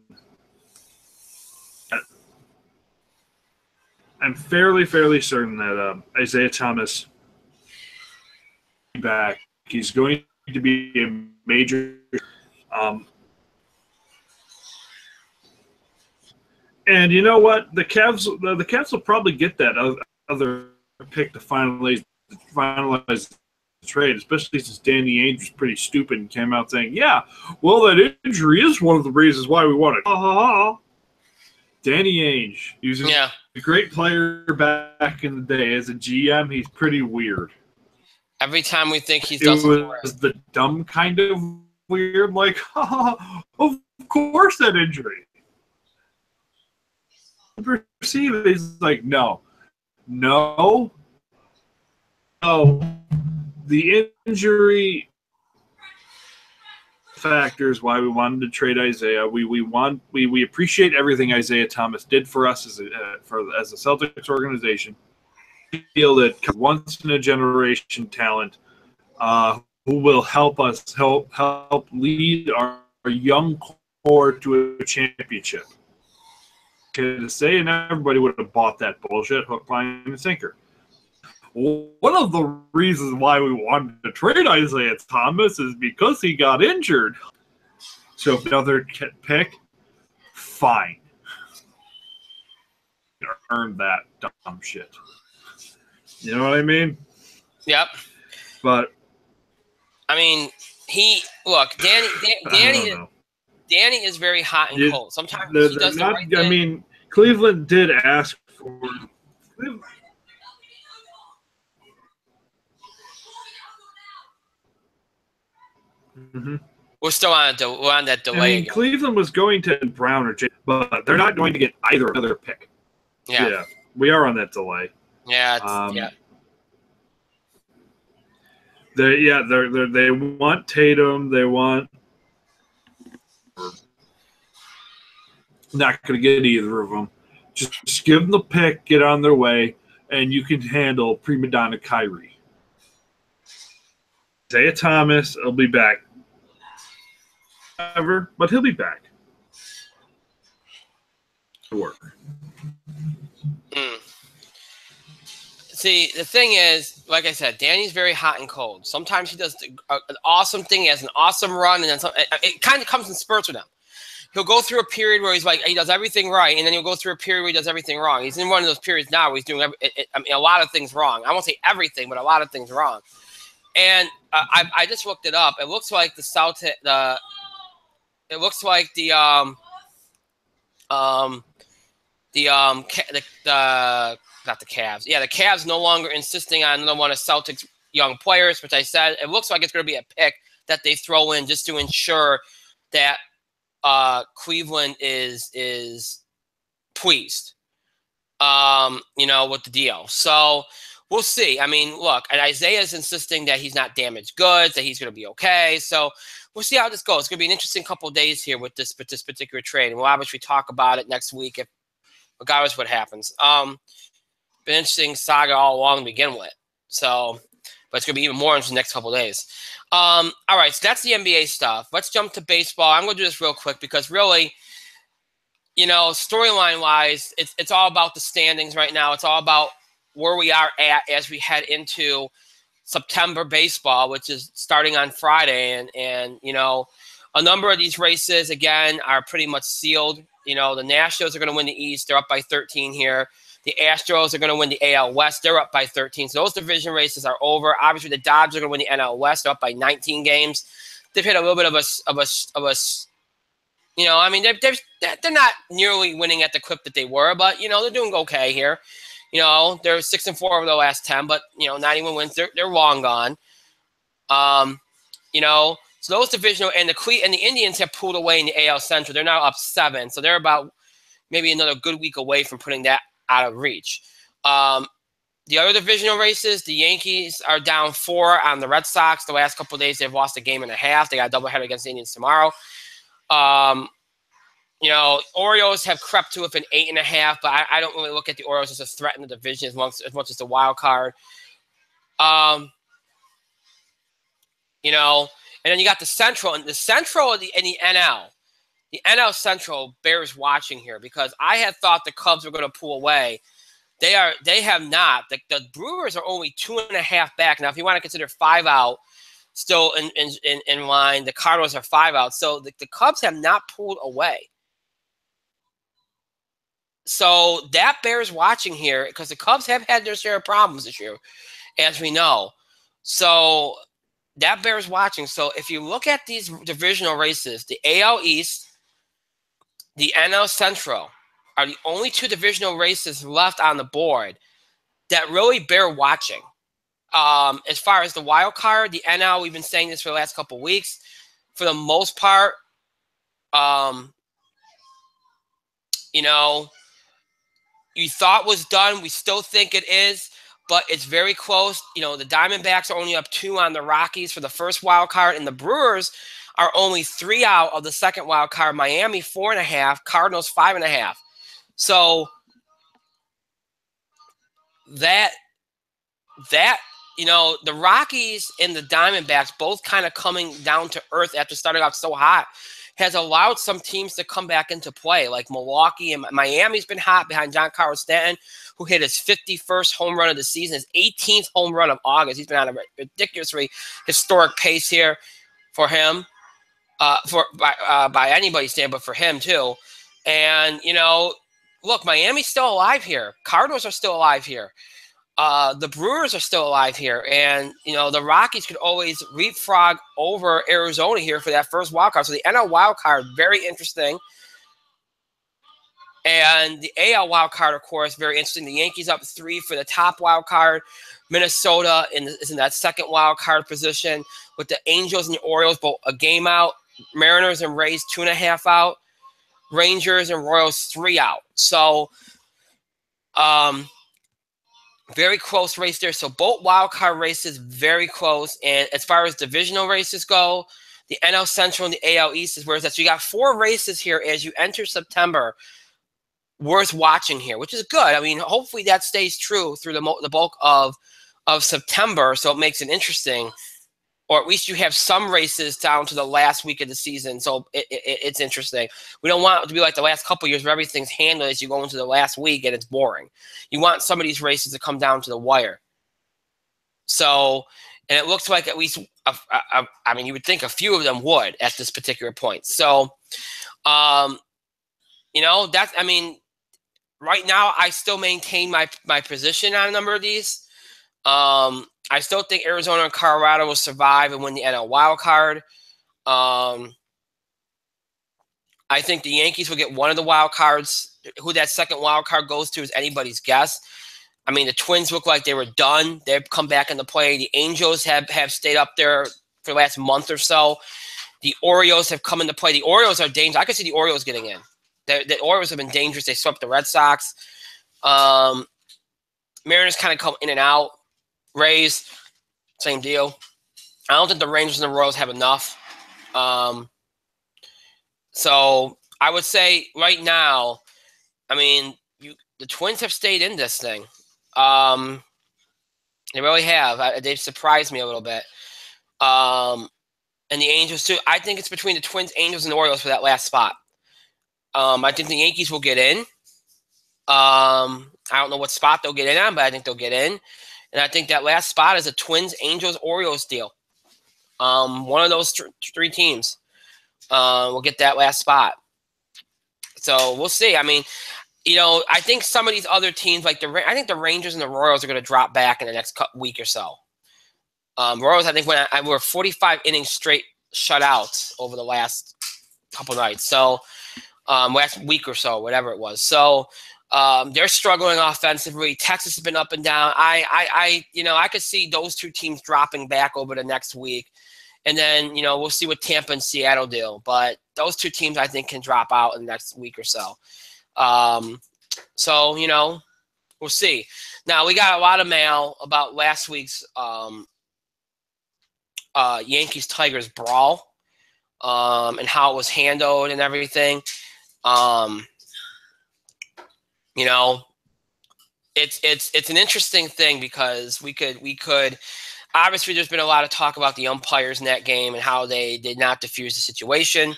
I'm fairly certain that Isaiah Thomas back. He's going to be a major. And you know what? The Cavs will probably get that other pick to finalize the trade, especially since Danny Ainge was pretty stupid and came out saying, "Yeah, well, that injury is one of the reasons why we want it." Danny Ainge, he was a great player back in the day. As a GM, he's pretty weird. Every time we think he's done something right. It was the dumb kind of weird, like, of course that injury. Perceive it. He's like, no. The injury factors why we wanted to trade Isaiah. We appreciate everything Isaiah Thomas did for us as a Celtics organization. We feel that once in a generation talent who will help us help lead our young core to a championship. To say, and everybody would have bought that bullshit hook, line, and sinker. One of the reasons why we wanted to trade Isaiah Thomas is because he got injured. So if another pick, fine. Earned that dumb shit. You know what I mean? Yep. But I mean, Danny is very hot and cold. Sometimes he does the right thing. I mean, Cleveland did ask for. Mm-hmm. We're still on that delay. I mean, Cleveland was going to Brown or Jay, but they're not going to get either another pick. Yeah, we are on that delay. Yeah, They want Tatum. They want. Not going to get either of them. Just give them the pick, get on their way, and you can handle prima donna Kyrie. Isaiah Thomas will be back. But he'll be back. To work. See, the thing is, like I said, Danny's very hot and cold. Sometimes he does an awesome thing. He has an awesome run, and then it kind of comes in spurts with him. He'll go through a period where he's like, he does everything right, and then he'll go through a period where he does everything wrong. He's in one of those periods now where he's doing a lot of things wrong. I won't say everything, but a lot of things wrong. And I just looked it up. It looks like not the Cavs. Yeah, the Cavs no longer insisting on another one of Celtics young players, which I said it looks like it's going to be a pick that they throw in just to ensure that Cleveland is pleased, with the deal. So we'll see. I mean, look, and Isaiah's insisting that he's not damaged goods, that he's going to be okay. So we'll see how this goes. It's going to be an interesting couple of days here with this particular trade. And we'll obviously talk about it next week, regardless what happens. Been an interesting saga all along to begin with. So, but it's going to be even more interesting the next couple of days. All right, so that's the NBA stuff. Let's jump to baseball. I'm going to do this real quick because really, storyline-wise, it's all about the standings right now. It's all about where we are at as we head into September baseball, which is starting on Friday. And a number of these races, again, are pretty much sealed. The Nationals are going to win the East. They're up by 13 here. The Astros are going to win the AL West. They're up by 13. So those division races are over. Obviously, the Dodgers are going to win the NL West. They're up by 19 games. They've hit a little bit of a they're not nearly winning at the clip that they were, but they're doing okay here. They're 6-4 over the last 10, but 91 wins. They're long gone. So those divisional and the Indians have pulled away in the AL Central. They're now up 7, so they're about maybe another good week away from putting that out of reach. The other divisional races, the Yankees are down 4 on the Red Sox. The last couple of days, they've lost a game and a half. They got a doubleheader against the Indians tomorrow. Orioles have crept to an 8.5, but I don't really look at the Orioles as a threat in the division as much as the wild card. And then you got the Central, and the Central and the NL. The NL Central bears watching here because I had thought the Cubs were going to pull away. They have not. The Brewers are only 2.5 back. Now, if you want to consider 5 out still in line, the Cardinals are 5 out. So the Cubs have not pulled away. So that bears watching here because the Cubs have had their share of problems this year, as we know. So that bears watching. So if you look at these divisional races, the AL East, the NL Central are the only 2 divisional races left on the board that really bear watching. As far as the wild card, the NL, we've been saying this for the last couple of weeks. For the most part, you thought was done. We still think it is, but it's very close. The Diamondbacks are only up 2 on the Rockies for the first wild card, and the Brewers are only 3 out of the second wild card. Miami 4.5, Cardinals 5.5. So the Rockies and the Diamondbacks both kind of coming down to earth after starting off so hot has allowed some teams to come back into play, like Milwaukee and Miami's been hot behind Giancarlo Stanton, who hit his 51st home run of the season, his 18th home run of August. He's been on a ridiculously historic pace here for him, by anybody's standard, but for him too. And, look, Miami's still alive here. Cardinals are still alive here. The Brewers are still alive here. And, the Rockies could always leapfrog over Arizona here for that first wild card. So the NL wild card, very interesting. And the AL wild card, of course, very interesting. The Yankees up 3 for the top wild card. Minnesota is in that second wild card position with the Angels and the Orioles both a game out. Mariners and Rays 2.5 out. Rangers and Royals 3 out. So, very close race there. So both wild card races very close. And as far as divisional races go, the NL Central and the AL East is where it's at. So you got 4 races here as you enter September worth watching here, which is good. I mean, hopefully that stays true through the bulk of September, so it makes it interesting. Or at least you have some races down to the last week of the season, so it's interesting. We don't want it to be like the last couple of years where everything's handled as you go into the last week and it's boring. You want some of these races to come down to the wire. So, and it looks like at least, you would think a few of them would at this particular point. So, right now I still maintain my position on a number of these. I still think Arizona and Colorado will survive and win the NL wild card. I think the Yankees will get one of the wild cards. Who that second wild card goes to is anybody's guess. I mean, the Twins look like they were done. They've come back into play. The Angels have stayed up there for the last month or so. The Orioles have come into play. The Orioles are dangerous. I could see the Orioles getting in. The Orioles have been dangerous. They swept the Red Sox. Mariners kind of come in and out. Rays, same deal. I don't think the Rangers and the Royals have enough. So I would say right now, the Twins have stayed in this thing. They really have. They've surprised me a little bit. And the Angels too. I think it's between the Twins, Angels, and the Orioles for that last spot. I think the Yankees will get in. I don't know what spot they'll get in on, but I think they'll get in. And I think that last spot is a Twins, Angels, Orioles deal. One of those 3 teams will get that last spot. So we'll see. I think some of these other teams, like I think the Rangers and the Royals are going to drop back in the next week or so. Royals, I think we're 45 innings straight shutouts over the last couple nights. So last week or so, whatever it was. So they're struggling offensively. Texas has been up and down. I could see those 2 teams dropping back over the next week. And then, we'll see what Tampa and Seattle do. But those two teams, I think, can drop out in the next week or so. So, we'll see. Now, we got a lot of mail about last week's Yankees-Tigers brawl and how it was handled and everything. It's an interesting thing because we could obviously there's been a lot of talk about the umpires in that game and how they did not defuse the situation,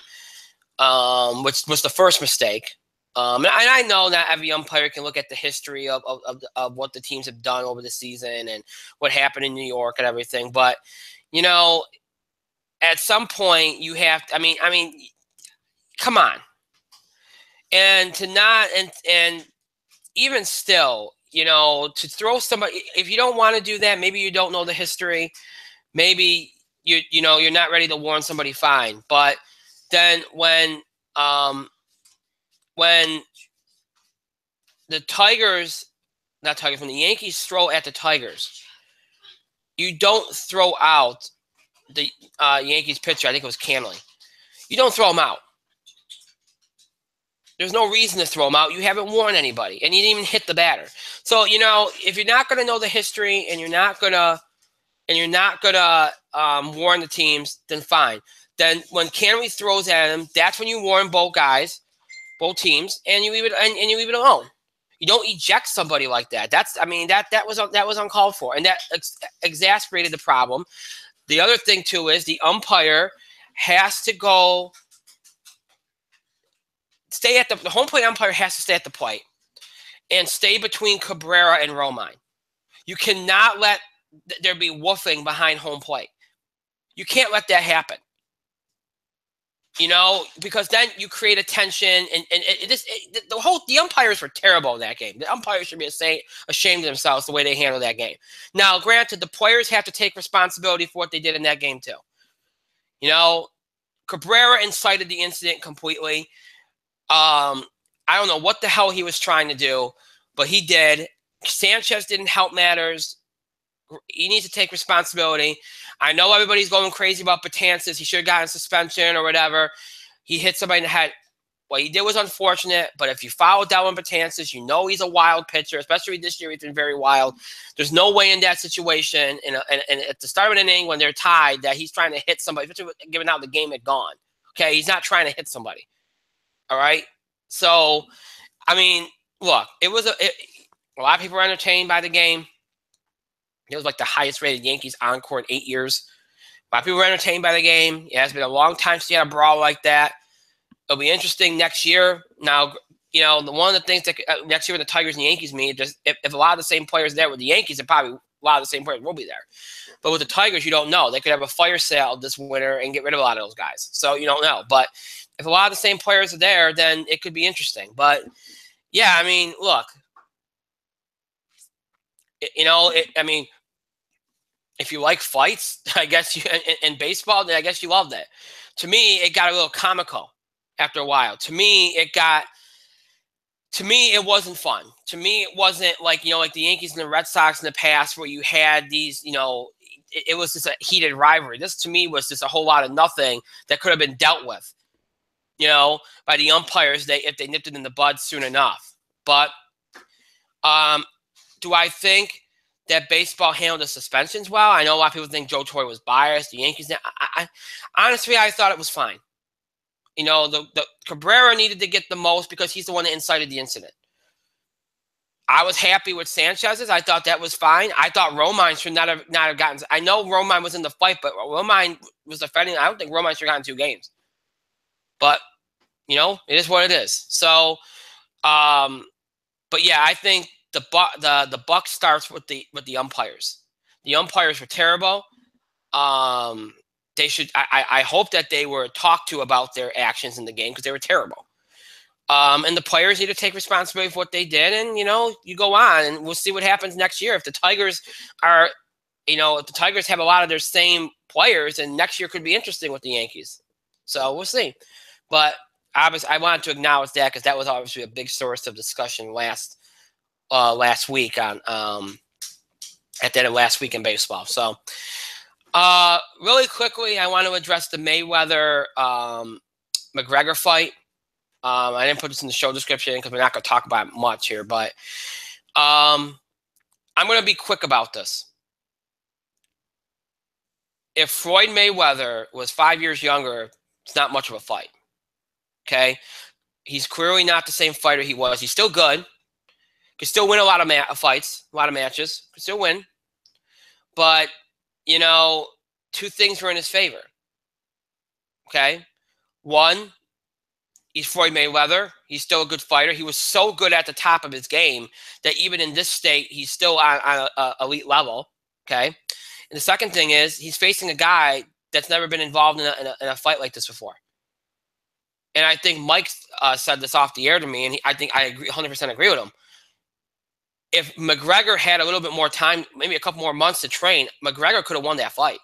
which was the first mistake. And I know not every umpire can look at the history of what the teams have done over the season and what happened in New York and everything. But, at some point you have to, I mean, come on. And to not, and even still, to throw somebody, if you don't want to do that, maybe you don't know the history, maybe you're not ready to warn somebody, fine. But then when the when the Yankees throw at the Tigers, you don't throw out the Yankees pitcher. I think it was Canley. You don't throw him out. There's no reason to throw him out. You haven't warned anybody, and you didn't even hit the batter. So if you're not going to know the history and you're not gonna warn the teams, then fine. Then when Canley throws at him, that's when you warn both guys, both teams, and you leave it alone. You don't eject somebody like that. That was uncalled for, and that exasperated the problem. The other thing too is the umpire has to go. The home plate umpire has to stay at the plate and stay between Cabrera and Romine. You cannot let there be woofing behind home plate. You can't let that happen. Because then you create a tension, and the umpires were terrible in that game. The umpires should be ashamed of themselves the way they handled that game. Now, granted, the players have to take responsibility for what they did in that game too. Cabrera incited the incident completely. I don't know what the hell he was trying to do, but he did. Sanchez didn't help matters. He needs to take responsibility. I know everybody's going crazy about Betances. He should have gotten suspension or whatever. He hit somebody in the head. What he did was unfortunate, but if you follow Delvin Betances, he's a wild pitcher, especially this year he's been very wild. There's no way in that situation, and at the start of an inning when they're tied, that he's trying to hit somebody, especially given out the game had gone. Okay, he's not trying to hit somebody. All right. So, look, it was a lot of people were entertained by the game. It was like the highest rated Yankees encore in 8 years. A lot of people were entertained by the game. It has been a long time since you had a brawl like that. It'll be interesting next year. Now, one of the things that next year when the Tigers and the Yankees meet, if a lot of the same players there with the Yankees, then probably a lot of the same players will be there. But with the Tigers, you don't know. They could have a fire sale this winter and get rid of a lot of those guys. So you don't know. But if a lot of the same players are there, then it could be interesting. But, yeah, look. If you like fights, I guess in baseball, then I guess you love that. To me, it got a little comical after a while. To me, it wasn't fun. To me, it wasn't like the Yankees and the Red Sox in the past where you had these, it was just a heated rivalry. This, to me, was just a whole lot of nothing that could have been dealt with, by the umpires if they nipped it in the bud soon enough. But do I think that baseball handled the suspensions well? I know a lot of people think Joe Torre was biased. The Yankees, honestly, I thought it was fine. The Cabrera needed to get the most because he's the one that incited the incident. I was happy with Sanchez's. I thought that was fine. I thought Romine should not have gotten. I know Romine was in the fight, but Romine was defending. I don't think Romine should have gotten 2 games. But it is what it is. So, but yeah, I think the buck starts with the umpires. The umpires were terrible. They should. I hope that they were talked to about their actions in the game because they were terrible. And the players need to take responsibility for what they did, and you go on, and we'll see what happens next year. If the Tigers are, if the Tigers have a lot of their same players, and next year could be interesting with the Yankees. So we'll see. But obviously, I wanted to acknowledge that because that was obviously a big source of discussion last week on at the end of last week in baseball. So Really quickly, I want to address the Mayweather McGregor fight. I didn't put this in the show description because we're not going to talk about it much here, but I'm going to be quick about this. If Floyd Mayweather was 5 years younger, it's not much of a fight. Okay? He's clearly not the same fighter he was. He's still good. Could still win a lot of fights, a lot of matches. Could still win. But, two things were in his favor. Okay? One, he's Floyd Mayweather. He's still a good fighter. He was so good at the top of his game that even in this state, he's still on an elite level. Okay? And the second thing is he's facing a guy that's never been involved in a fight like this before. And I think Mike said this off the air to me, and I think I agree, 100% agree with him. If McGregor had a little bit more time, maybe a couple more months to train, McGregor could have won that fight.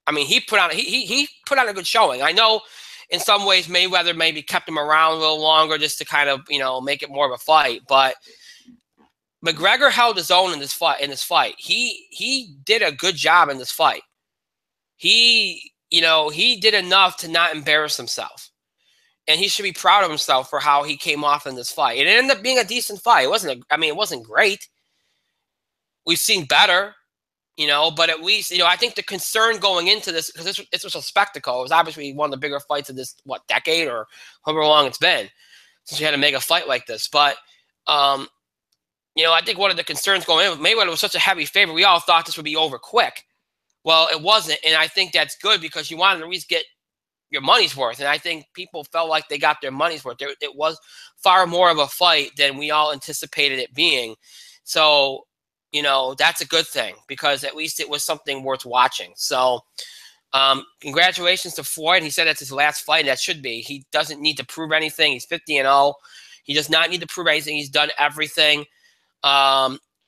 I mean, he put on a good showing. I know in some ways Mayweather maybe kept him around a little longer just to kind of, make it more of a fight, but McGregor held his own in this fight. He did a good job in this fight. He did enough to not embarrass himself. And he should be proud of himself for how he came off in this fight. It ended up being a decent fight. It wasn't great. We've seen better, but at least, I think the concern going into this, because this was a spectacle. It was obviously one of the bigger fights of this, decade or however long it's been since you had to make a fight like this. But, I think one of the concerns going in with Mayweather was such a heavy favorite. We all thought this would be over quick. Well, it wasn't. And I think that's good because you wanted to at least get your money's worth. And I think people felt like they got their money's worth. It was far more of a fight than we all anticipated it being. So, that's a good thing because at least it was something worth watching. So, congratulations to Floyd. He said that's his last fight. That should be. He doesn't need to prove anything. He's 50-0. He does not need to prove anything. He's done everything.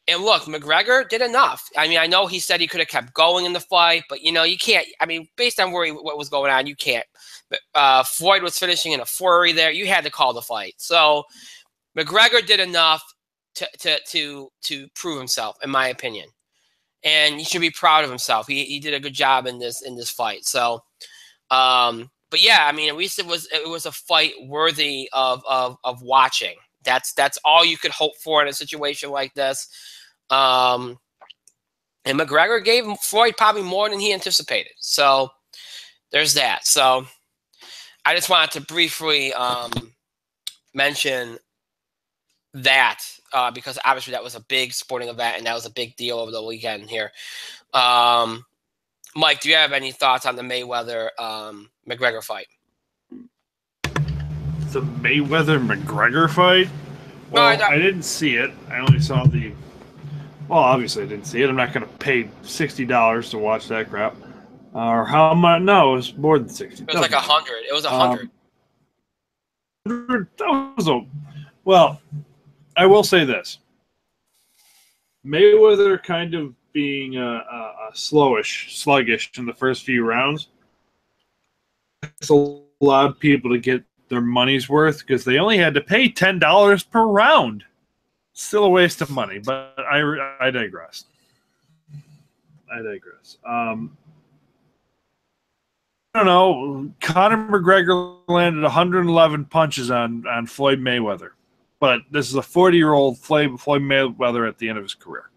And look, McGregor did enough. I mean, I know he said he could have kept going in the fight, but, you can't. I mean, based on what was going on, you can't. But Floyd was finishing in a flurry there. You had to call the fight. So McGregor did enough to prove himself, in my opinion. And he should be proud of himself. He did a good job in this fight. So, but yeah, I mean, at least it was a fight worthy of watching. That's all you could hope for in a situation like this. And McGregor gave Floyd probably more than he anticipated. So there's that. So I just wanted to briefly mention that because obviously that was a big sporting event and that was a big deal over the weekend here. Mike, do you have any thoughts on the Mayweather McGregor fight? The Mayweather-McGregor fight? Well, I didn't see it. I only saw the... Well, obviously I didn't see it. I'm not going to pay $60 to watch that crap. Or how much? No, it was more than 60. It was like 100. It was 100. Well, I will say this. Mayweather kind of being sluggish in the first few rounds. It's allowed people to get their money's worth because they only had to pay $10 per round. Still a waste of money, but I digress. I don't know. Conor McGregor landed 111 punches on Floyd Mayweather, but this is a 40-year-old Floyd Mayweather at the end of his career.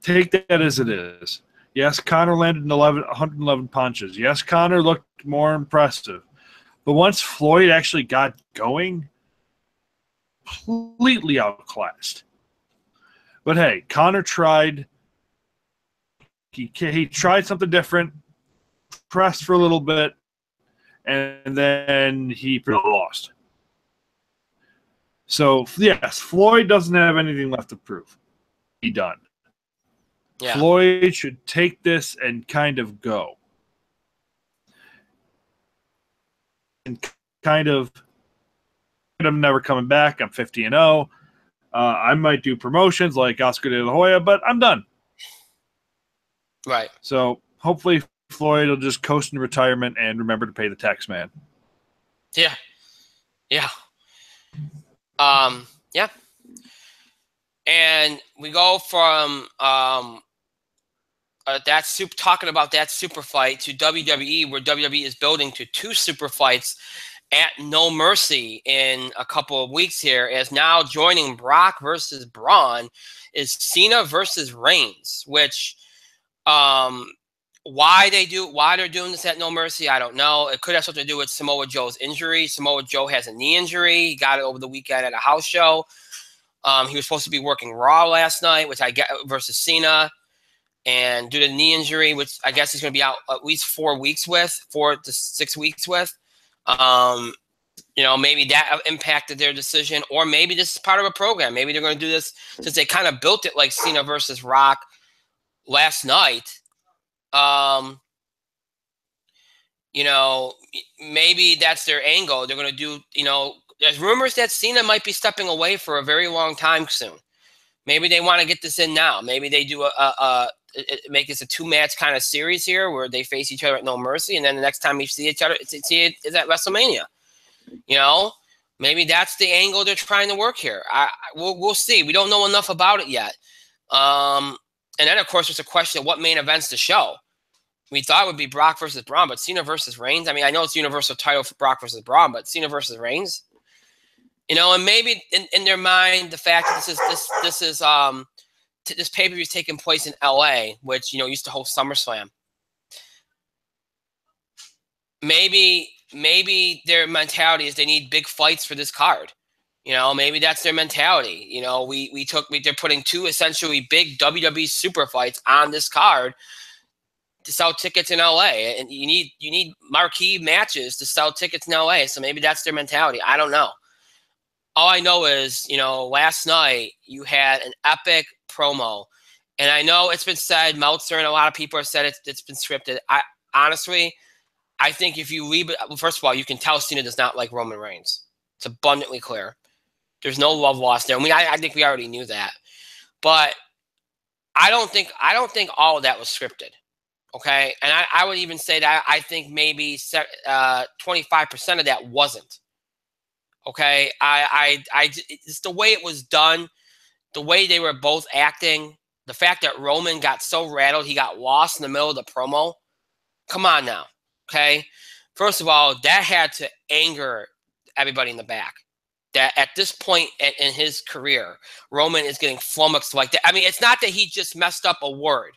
Take that as it is. Yes, Conor landed 111 punches. Yes, Conor looked more impressive. But once Floyd actually got going, completely outclassed. But hey, Conor tried. He tried something different, pressed for a little bit, and then he lost. So, yes, Floyd doesn't have anything left to prove. He's done. Yeah. Floyd should take this and kind of go. And kind of, I'm never coming back. I'm 50-0. I might do promotions like Oscar de la Hoya, but I'm done. Right. So hopefully Floyd will just coast in retirement and remember to pay the tax man. Yeah. Yeah. Yeah. And we go from talking about that super fight to WWE, where WWE is building to 2 super fights at No Mercy in a couple of weeks here, as now joining Brock versus Braun is Cena versus Reigns, which why they're doing this at No Mercy, I don't know. It could have something to do with Samoa Joe's injury. Samoa Joe has a knee injury. He got it over the weekend at a house show. He was supposed to be working Raw last night, which I get versus Cena, and due to knee injury, which I guess he's going to be out at least 4 to 6 weeks with. Maybe that impacted their decision, or maybe this is part of a program. Maybe they're going to do this since they kind of built it like Cena versus Rock last night. Maybe that's their angle. They're going to do, there's rumors that Cena might be stepping away for a very long time soon. Maybe they want to get this in now. Maybe they do make this a 2-match kind of series here where they face each other at No Mercy, and then the next time we see each other, it's at WrestleMania. Maybe that's the angle they're trying to work here. We'll see. We don't know enough about it yet. And then, of course, there's a question of what main events to show. We thought it would be Brock versus Braun, but Cena versus Reigns. I mean, I know it's the Universal title for Brock versus Braun, but Cena versus Reigns. And maybe in their mind, the fact that this pay-per-view is taking place in LA, which used to host SummerSlam. Maybe their mentality is they need big fights for this card. Maybe that's their mentality. They're putting 2 essentially big WWE super fights on this card to sell tickets in LA, and you need marquee matches to sell tickets in LA. So maybe that's their mentality. I don't know. All I know is, last night you had an epic promo, and I know it's been said, Meltzer and a lot of people have said it's been scripted. I think if you leave it, first of all, you can tell Cena does not like Roman Reigns. It's abundantly clear. There's no love lost there. I mean, I think we already knew that, but I don't think all of that was scripted. Okay, and I would even say that I think maybe 25% of that wasn't. Okay, it's the way it was done, the way they were both acting, the fact that Roman got so rattled he got lost in the middle of the promo. Come on now, okay? First of all, that had to anger everybody in the back. That at this point in his career, Roman is getting flummoxed like that. I mean, it's not that he just messed up a word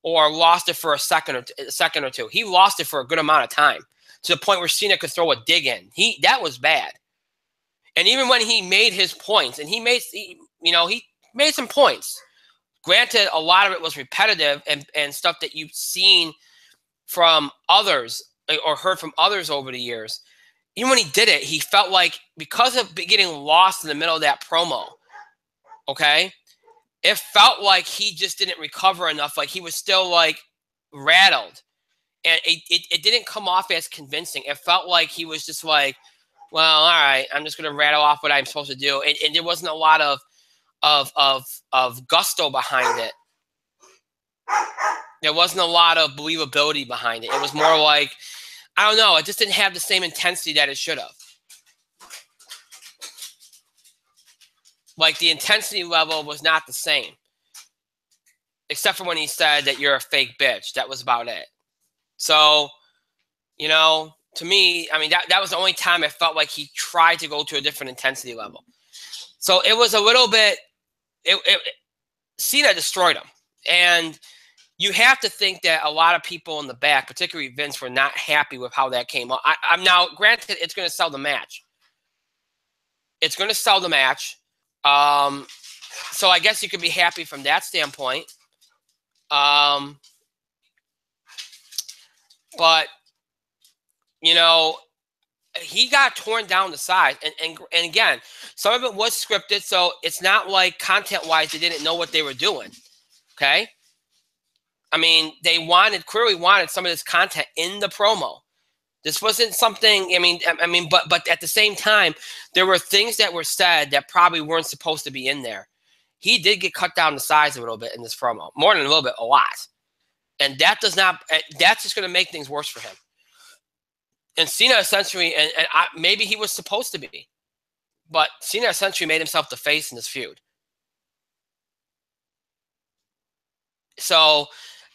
or lost it for a second or two. He lost it for a good amount of time to the point where Cena could throw a dig in. That was bad. And even when he made his points, and he made some points. Granted, a lot of it was repetitive and stuff that you've seen from others or heard from others over the years. Even when he did it, he felt like, because of getting lost in the middle of that promo, okay, it felt like he just didn't recover enough. Like he was still like rattled, and it didn't come off as convincing. It felt like he was just like, well, all right, I'm just going to rattle off what I'm supposed to do. And there wasn't a lot of gusto behind it. There wasn't a lot of believability behind it. It was more like, I don't know, it just didn't have the same intensity that it should have. Like the intensity level was not the same. Except for when he said that you're a fake bitch. That was about it. So, to me, I mean, that was the only time it felt like he tried to go to a different intensity level. So it was a little bit, Cena destroyed him. And you have to think that a lot of people in the back, particularly Vince, were not happy with how that came out. I'm now, granted, it's going to sell the match. It's going to sell the match. So I guess you could be happy from that standpoint. But, he got torn down the side. And again, some of it was scripted, so it's not like content-wise they didn't know what they were doing. Okay? I mean, they clearly wanted some of this content in the promo. This wasn't something, but at the same time, there were things that were said that probably weren't supposed to be in there. He did get cut down the size a little bit in this promo. More than a little bit, a lot. And that's just going to make things worse for him. And Cena essentially, maybe he was supposed to be, but Cena essentially made himself the face in this feud. So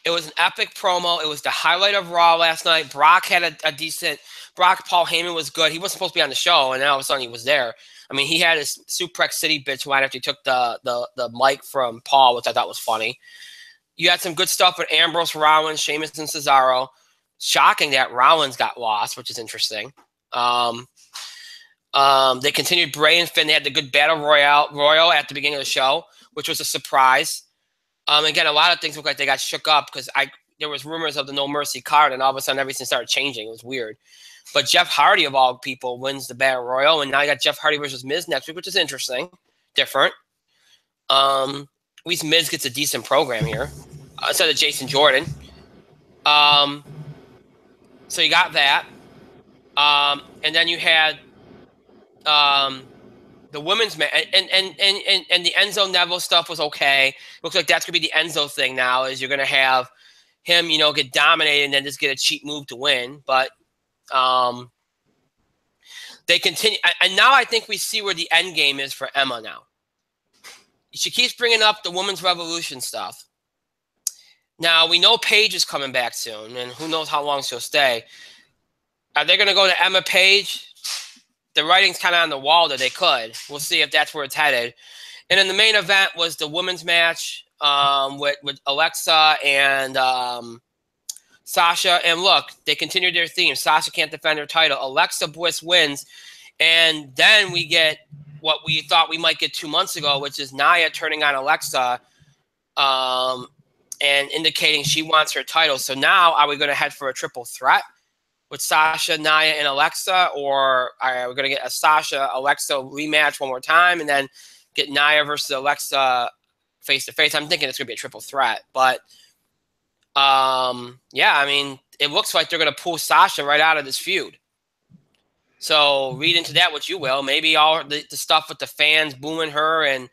It was an epic promo. It was the highlight of Raw last night. Brock had a decent. Paul Heyman was good. He wasn't supposed to be on the show, and then all of a sudden he was there. I mean, he had his Suplex City bitch line after he took the mic from Paul, which I thought was funny. You had some good stuff with Ambrose, Rollins, Sheamus, and Cesaro. Shocking that Rollins got lost, which is interesting. They continued Bray and Finn. They had the good Battle Royal at the beginning of the show, which was a surprise. Again, a lot of things look like they got shook up because there was rumors of the No Mercy card, and all of a sudden everything started changing. It was weird. But Jeff Hardy, of all people, wins the Battle Royal, and now you got Jeff Hardy versus Miz next week, which is interesting, different. At least Miz gets a decent program here instead of Jason Jordan. So you got that, and then you had the women's match, and the Enzo Neville stuff was okay. Looks like that's gonna be the Enzo thing now. Is you're gonna have him, get dominated and then just get a cheap move to win. But they continue, and now I think we see where the end game is for Emma. Now she keeps bringing up the women's revolution stuff. Now we know Paige is coming back soon, and who knows how long she'll stay. Are they gonna go to Emma Page? The writing's kind of on the wall that they could. We'll see if that's where it's headed. And then the main event was the women's match with Alexa and Sasha. And look, they continued their theme. Sasha can't defend her title. Alexa Bliss wins. And then we get what we thought we might get 2 months ago, which is Nia turning on Alexa and indicating she wants her title. So now are we going to head for a triple threat with Sasha, Nia, and Alexa, or are we going to get a Sasha-Alexa rematch one more time and then get Nia versus Alexa face-to-face? I'm thinking it's going to be a triple threat. But, yeah, I mean, it looks like they're going to pull Sasha right out of this feud. So read into that what you will. Maybe all the stuff with the fans booing her and,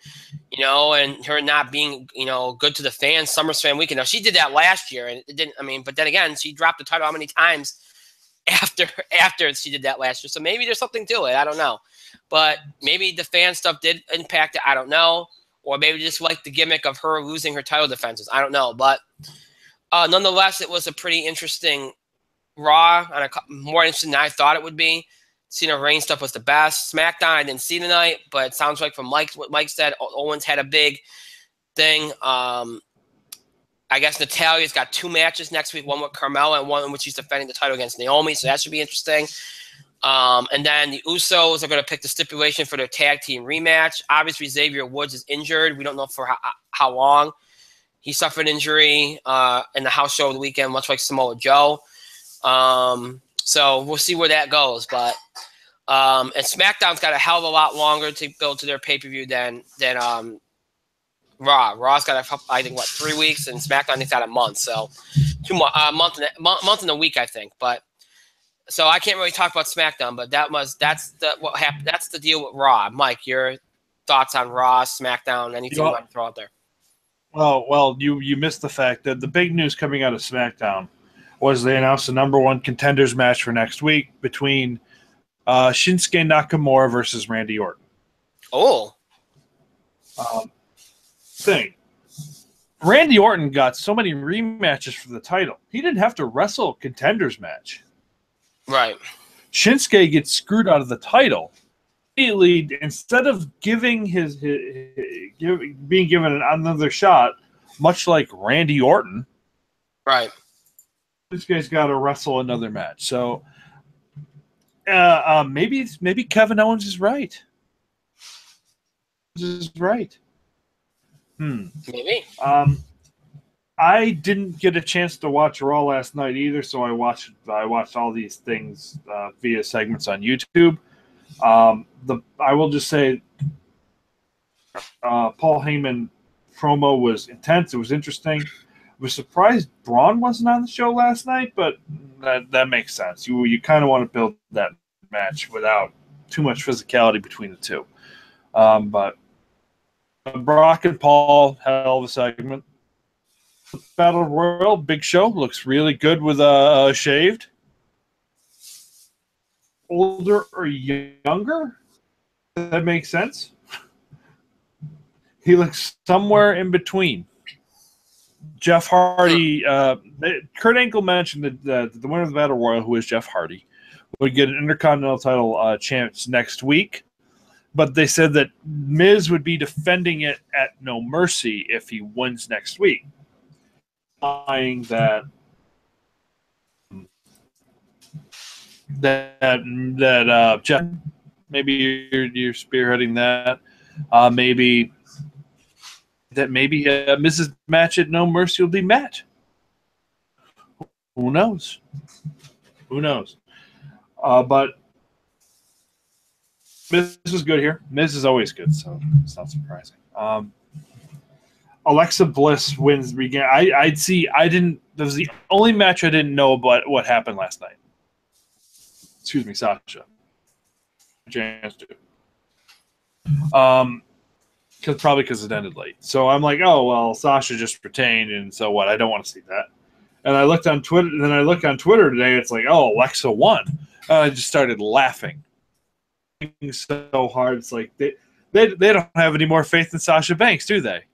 and her not being, good to the fans, SummerSlam weekend. Now, she did that last year, and it didn't, but then again, she dropped the title how many times after she did that last year. So maybe there's something to it. I don't know. But maybe the fan stuff did impact it. I don't know. Or maybe just like the gimmick of her losing her title defenses. I don't know. But nonetheless, it was a pretty interesting Raw, and more interesting than I thought it would be. Cena Reigns stuff was the best. SmackDown I didn't see tonight, but it sounds like from what Mike said, Owens had a big thing. I guess Natalia's got 2 matches next week, one with Carmella and one in which she's defending the title against Naomi, so that should be interesting. And then the Usos are going to pick the stipulation for their tag team rematch. Obviously, Xavier Woods is injured. We don't know for how long. He suffered injury in the house show of the weekend, much like Samoa Joe. So we'll see where that goes. But and SmackDown's got a hell of a lot longer to build to their pay-per-view than Raw. Raw's got, I think, 3 weeks, and SmackDown has got a month. So month and a week, I think. But so I can't really talk about SmackDown, but that's what happened. That's the deal with Raw. Mike, your thoughts on Raw, SmackDown, anything you want to throw out there? Well, you missed the fact that the big news coming out of SmackDown was they announced the number 1 contenders match for next week between Shinsuke Nakamura versus Randy Orton. Oh. Thing. Randy Orton got so many rematches for the title. He didn't have to wrestle a contenders match. Right. Shinsuke gets screwed out of the title. Immediately, instead of giving being given another shot, much like Randy Orton, right? This guy's got to wrestle another match. So maybe Kevin Owens is right. Maybe. I didn't get a chance to watch Raw last night either, so I watched all these things via segments on YouTube. I will just say, Paul Heyman promo was intense. It was interesting. I was surprised Braun wasn't on the show last night, but that makes sense. You kind of want to build that match without too much physicality between the two. But Brock and Paul, hell of a segment. Battle Royal, big show. Looks really good with shaved. Older or younger? Does that make sense? He looks somewhere in between. Jeff Hardy, Kurt Angle mentioned that the winner of the Battle Royal, who is Jeff Hardy, would get an Intercontinental title chance next week. But they said that Miz would be defending it at No Mercy if he wins next week. Implying that Jeff, maybe you're spearheading that. Maybe Miz's match at No Mercy will be met. Who knows? But Miz is good here. Miz is always good, so it's not surprising. Alexa Bliss wins again. That was the only match I didn't know about what happened last night. Excuse me, Sasha. Chance to. Probably because it ended late. So I'm like, oh well, Sasha just retained, and so what? I don't want to see that. And I looked on Twitter. And then I look on Twitter today. It's like, oh, Alexa won. And I just started laughing so hard. It's like they don't have any more faith in Sasha Banks, do they?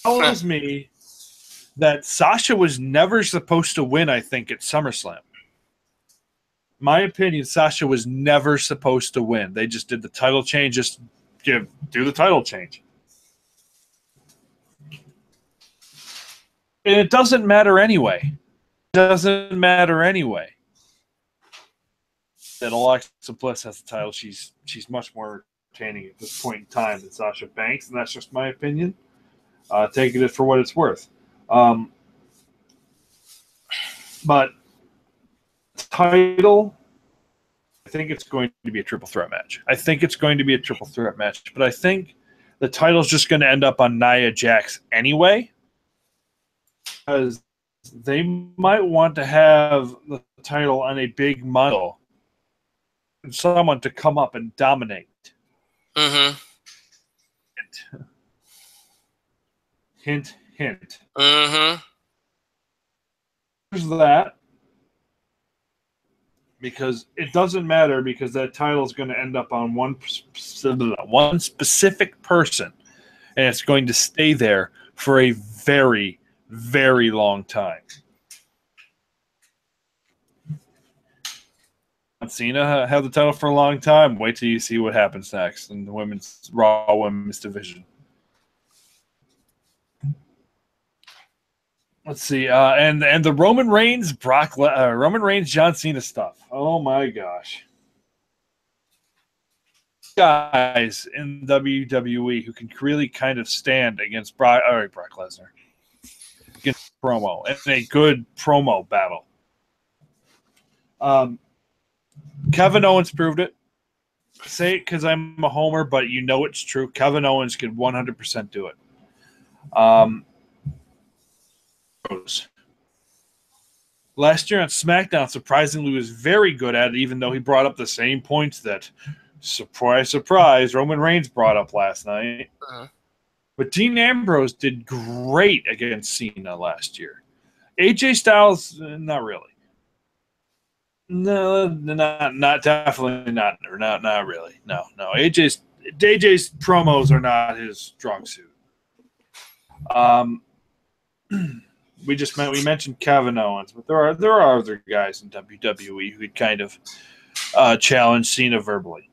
Tells me that Sasha was never supposed to win. I think at SummerSlam. My opinion, Sasha was never supposed to win. They just did the title change. Just do the title change. And it doesn't matter anyway. That Alexa Bliss has the title. She's much more entertaining at this point in time than Sasha Banks, and that's just my opinion. Taking it for what it's worth. But title, I think it's going to be a triple threat match. But I think the title's just going to end up on Nia Jax anyway, because they might want to have the title on a big muscle and someone to come up and dominate. Mm-hmm. Hint. Mm-hmm. There's that. Because it doesn't matter, because that title is going to end up on one specific person, and it's going to stay there for a very, very long time. Cena had the title for a long time. Wait till you see what happens next in the Raw Women's division. Let's see, and the Roman Reigns John Cena stuff. Oh my gosh, guys in WWE who can really kind of stand against Brock Lesnar, against promo and a good promo battle. Kevin Owens proved it. Say it because I'm a homer, but you know it's true. Kevin Owens could 100% do it. Last year on SmackDown, surprisingly, was very good at it, even though he brought up the same points that, surprise, Roman Reigns brought up last night. Uh-huh. But Dean Ambrose did great against Cena last year. AJ Styles, not really. No, not definitely not really. No. AJ's promos are not his strong suit. We mentioned Kevin Owens, but there are other guys in WWE who could kind of challenge Cena verbally.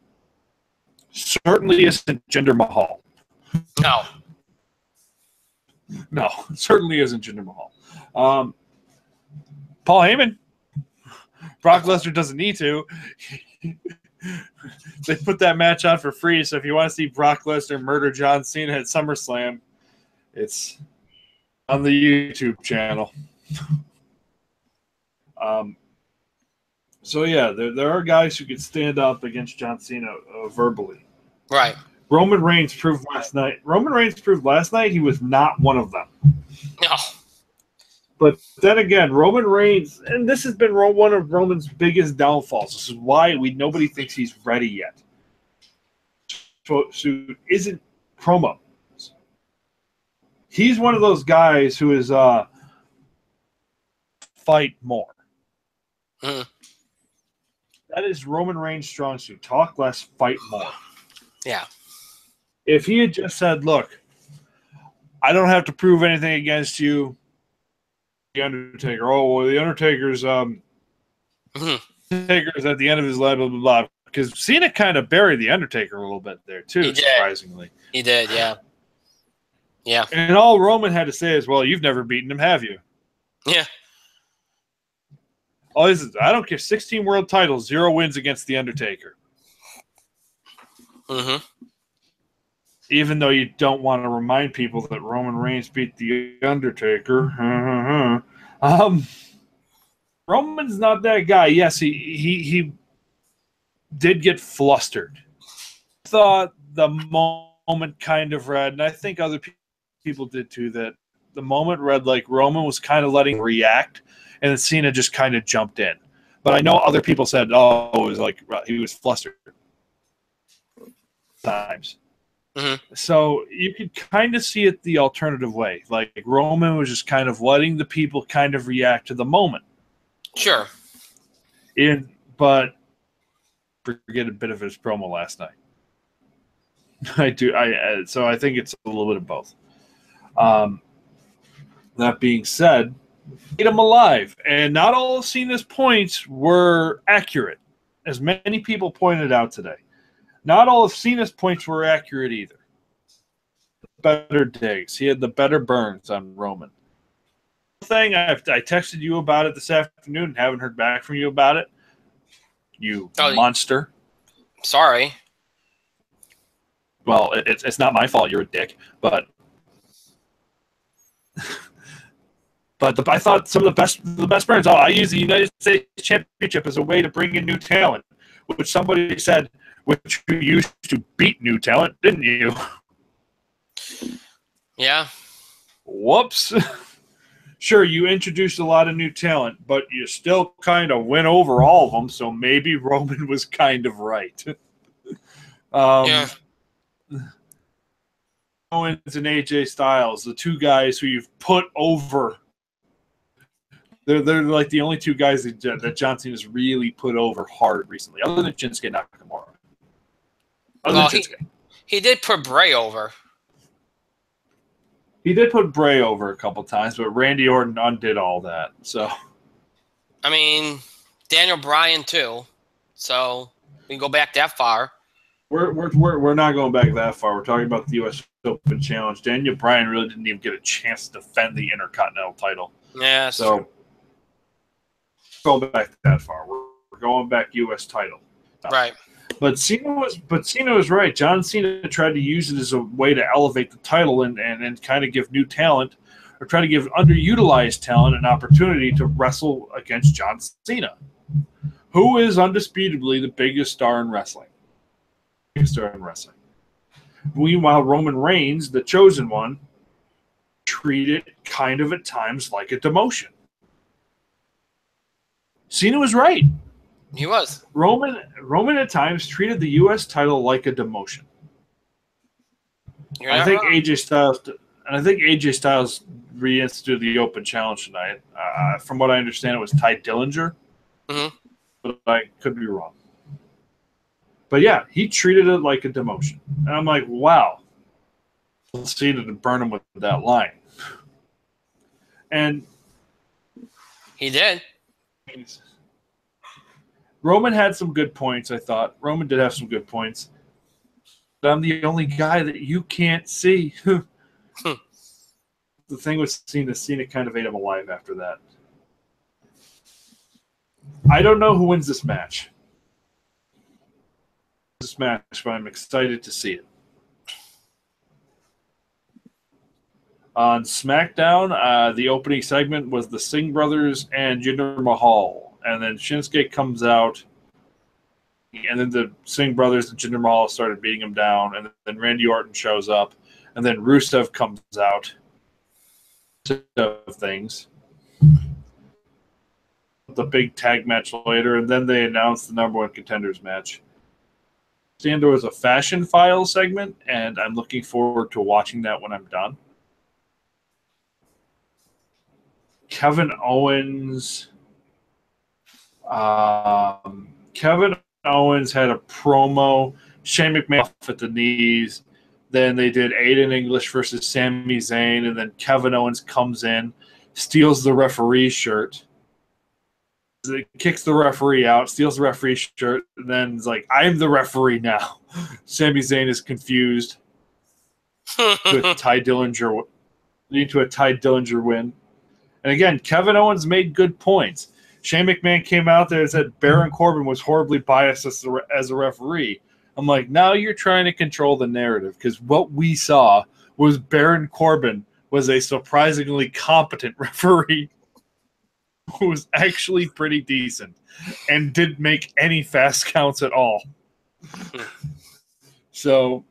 Certainly isn't Jinder Mahal. No, certainly isn't Jinder Mahal. Paul Heyman. Brock Lesnar doesn't need to. They put that match on for free, so if you want to see Brock Lesnar murder John Cena at SummerSlam, it's on the YouTube channel. So yeah, there are guys who can stand up against John Cena verbally. Right. Roman Reigns proved last night he was not one of them. No. But then again, Roman Reigns, and this has been one of Roman's biggest downfalls. This is why nobody thinks he's ready yet. So isn't promo. He's one of those guys who is fight more. Mm. That is Roman Reigns' strong suit. Talk less, fight more. Yeah. If he had just said, look, I don't have to prove anything against you. The Undertaker. Oh, well, the Undertaker's Undertaker's at the end of his life, blah, blah, blah. Because Cena kind of buried the Undertaker a little bit there, too, surprisingly. He did, yeah. Yeah. And all Roman had to say is, well, you've never beaten him, have you? Yeah. All this is, I don't care. 16 world titles, 0 wins against the Undertaker. Mm-hmm. Even though you don't want to remind people that Roman Reigns beat the Undertaker. Roman's not that guy. Yes, he did get flustered. Thought the moment kind of read, and I think other people did too, that the moment read like Roman was kind of letting react, and then Cena just kind of jumped in. But I know other people said, oh, it was like he was flustered times. Mm-hmm. So you could kind of see it the alternative way. Like Roman was just kind of letting the people kind of react to the moment. Sure. But forget a bit of his promo last night. I do. So I think it's a little bit of both. That being said, made him alive, and not all of Cena's points were accurate, as many people pointed out today. Not all of Cena's points were accurate either. Better digs. He had the better burns on Roman. Thing I texted you about it this afternoon and haven't heard back from you about it. You monster. Sorry. Well, it's not my fault. You're a dick, but I thought some of the best burns. Oh, I use the United States Championship as a way to bring in new talent, which somebody said, which you used to beat new talent, didn't you? Yeah. Whoops. Sure, you introduced a lot of new talent, but you still kind of went over all of them, so maybe Roman was kind of right. Yeah. Owens and AJ Styles, the two guys who you've put over. They're like the only two guys that John Cena has really put over hard recently, other than Shinsuke Nakamura. He did put Bray over. He did put Bray over a couple times, but Randy Orton undid all that. So, I mean, Daniel Bryan too. So we can go back that far. We're not going back that far. We're talking about the U.S. Open Challenge. Daniel Bryan really didn't even get a chance to defend the Intercontinental title. Yeah. So go back that far. We're going back U.S. title. Right. But Cena was right. John Cena tried to use it as a way to elevate the title and kind of give new talent, or try to give underutilized talent an opportunity to wrestle against John Cena, who is undisputably the biggest star in wrestling. Meanwhile, Roman Reigns, the chosen one, treated kind of at times like a demotion. Cena was right. He was. Roman at times treated the U.S. title like a demotion. I think AJ Styles reinstituted the Open Challenge tonight. From what I understand, it was Ty Dillinger, but I could be wrong. But yeah, he treated it like a demotion, and I'm like, wow. Cena to burn him with that line, and he did. Roman had some good points, I thought. Roman did have some good points. But I'm the only guy that you can't see. The thing with Cena kind of ate him alive after that. I don't know who wins this match. But I'm excited to see it. On SmackDown, the opening segment was the Singh brothers and Jinder Mahal. And then Shinsuke comes out, and then the Singh brothers and Jinder Mahal started beating him down, and then Randy Orton shows up, and then Rusev comes out of things. The big tag match later, and then they announced the number one contenders match. There was a Fashion File segment, and I'm looking forward to watching that when I'm done. Kevin Owens had a promo. Shane McMahon at the knees. Then they did Aiden English versus Sami Zayn, and then Kevin Owens comes in, steals the referee's shirt, kicks the referee out, steals the referee's shirt, and then is like, I'm the referee now. Sami Zayn is confused. To a Ty Dillinger, leading to a Ty Dillinger win. And again, Kevin Owens made good points. Shane McMahon came out there and said Baron Corbin was horribly biased as a referee. I'm like, now you're trying to control the narrative, because what we saw was Baron Corbin was a surprisingly competent referee who was actually pretty decent and didn't make any fast counts at all. So,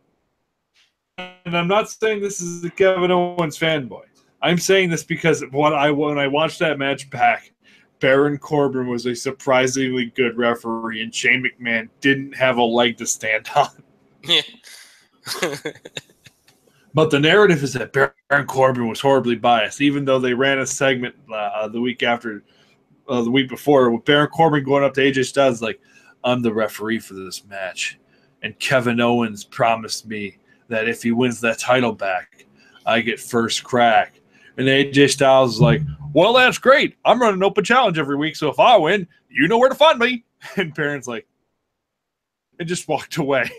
and I'm not saying this is a Kevin Owens fanboy. I'm saying this because when I watched that match back, Baron Corbin was a surprisingly good referee, and Shane McMahon didn't have a leg to stand on. Yeah. But the narrative is that Baron Corbin was horribly biased, even though they ran a segment the week before, with Baron Corbin going up to AJ Styles like, I'm the referee for this match, and Kevin Owens promised me that if he wins that title back, I get first crack. And AJ Styles is like, well, that's great. I'm running an open challenge every week, so if I win, you know where to find me. And Baron's like, and just walked away.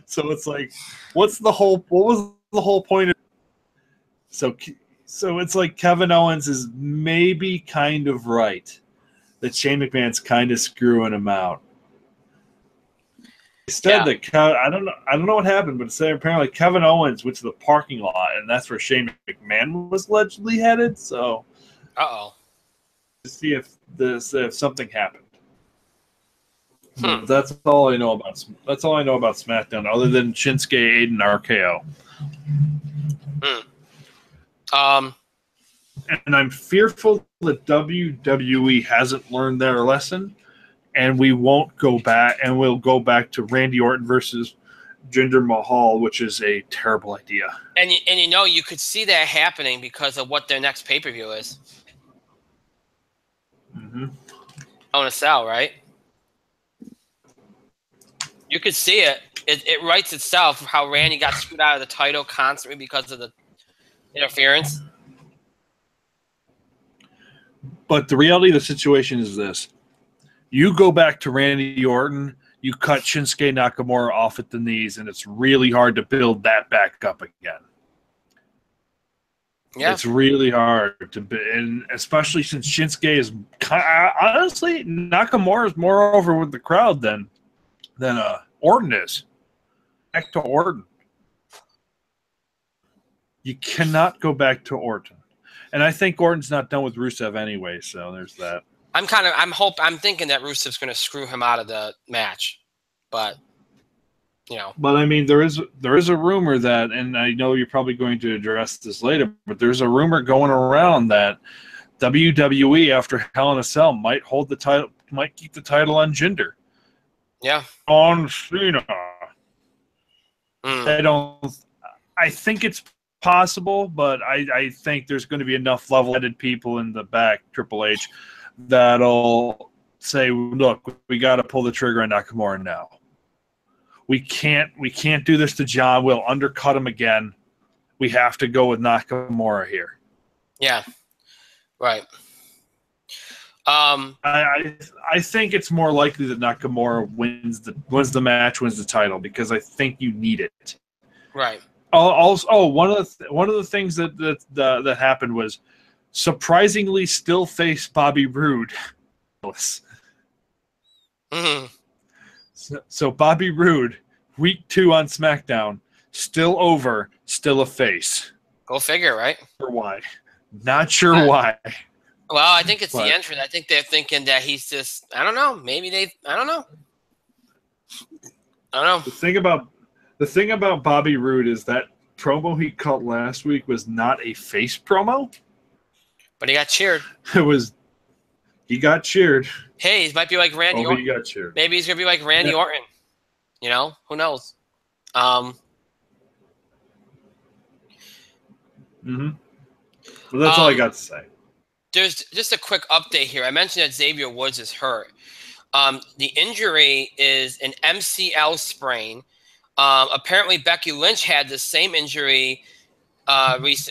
So it's like, what was the whole point of? So it's like Kevin Owens is maybe kind of right that Shane McMahon's kind of screwing him out. Instead, that I don't know what happened, but apparently Kevin Owens went to the parking lot, and that's where Shane McMahon was allegedly headed. So, to see if something happened. That's all I know about. That's all I know about SmackDown, other than Shinsuke, Aiden, RKO. And I'm fearful that WWE hasn't learned their lesson. And we won't go back, and we'll go back to Randy Orton versus Jinder Mahal, which is a terrible idea. And you could see that happening because of what their next pay-per-view is. Mm-hmm. On a Sal, right? You could see it. It writes itself how Randy got screwed out of the title constantly because of the interference. But the reality of the situation is this. You go back to Randy Orton, you cut Shinsuke Nakamura off at the knees, and it's really hard to build that back up again. Yeah. It's really hard to build, and especially since Shinsuke is honestly, Nakamura is more over with the crowd than Orton is. Back to Orton. You cannot go back to Orton. And I think Orton's not done with Rusev anyway, so there's that. I'm thinking that Rusev's going to screw him out of the match, but But I mean, there is a rumor that, and I know you're probably going to address this later, but there's a rumor going around that WWE after Hell in a Cell might hold the title, might keep the title on Jinder. Yeah. On Cena. I think it's possible, but I think there's going to be enough level-headed people in the back, Triple H, that'll say, look, we got to pull the trigger on Nakamura now. We can't do this to John. We'll undercut him again. We have to go with Nakamura here. Yeah. Right. I think it's more likely that Nakamura wins the match, wins the title, because I think you need it. Right. Also, one of the things that happened was surprisingly still face Bobby Roode. Mm-hmm. So Bobby Roode, week 2 on SmackDown, still over, still a face. Go figure, right? Why? Not sure why. Well, I think it's the entrance. I think they're thinking that he's just, I don't know. Maybe I don't know. The thing about Bobby Roode is that promo he cut last week was not a face promo. But he got cheered. He got cheered. Hey, he might be like Randy Orton. He got cheered. Maybe he's going to be like Randy Orton. Who knows? Mm-hmm. Well, that's all I got to say. There's just a quick update here. I mentioned that Xavier Woods is hurt. The injury is an MCL sprain. Apparently, Becky Lynch had the same injury. Recently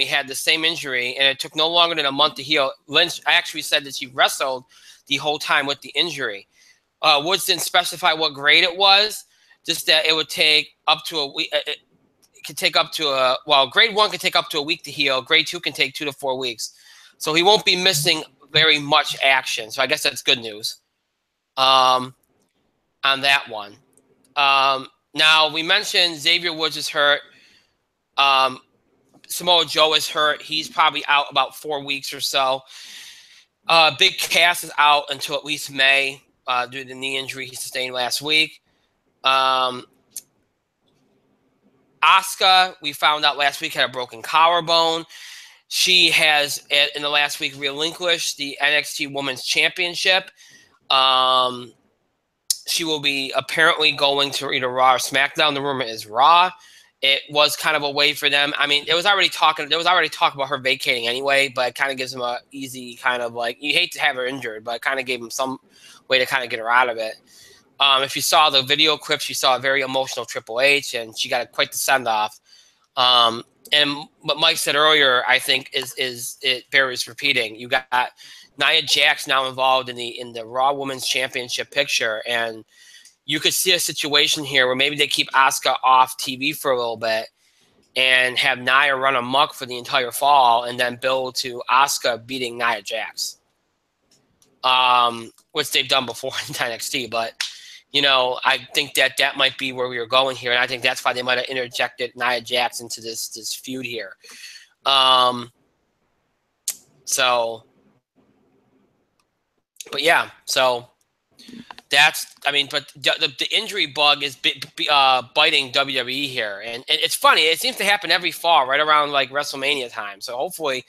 had the same injury, and it took no longer than a month to heal. Lynch actually said that she wrestled the whole time with the injury. Woods didn't specify what grade it was, just that it would take up to a week. It could take up to grade 1 can take up to a week to heal. Grade 2 can take 2 to 4 weeks. So he won't be missing very much action. So I guess that's good news on that one. Now, we mentioned Xavier Woods is hurt. Samoa Joe is hurt. He's probably out about 4 weeks or so. Big Cass is out until at least May due to the knee injury he sustained last week. Asuka, we found out last week, had a broken collarbone. She has, in the last week, relinquished the NXT Women's Championship. She will be apparently going to either Raw or SmackDown. The rumor is Raw. It was kind of a way for them. I mean, there was already talk about her vacating anyway, but it kind of gives them a easy kind of like, you hate to have her injured, but it kind of gave them some way to kind of get her out of it. If you saw the video clips, you saw a very emotional Triple H, and she got quite the send off. And what Mike said earlier, I think is it bears repeating. You got Nia Jax now involved in the Raw Women's Championship picture, and you could see a situation here where maybe they keep Asuka off TV for a little bit and have Nia run amok for the entire fall, and then build to Asuka beating Nia Jax, which they've done before in NXT. But I think that might be where we were going here, and I think that's why they might have interjected Nia Jax into this feud here. But yeah, so that's, but the injury bug is biting WWE here, and it's funny. It seems to happen every fall, right around like WrestleMania time. So hopefully,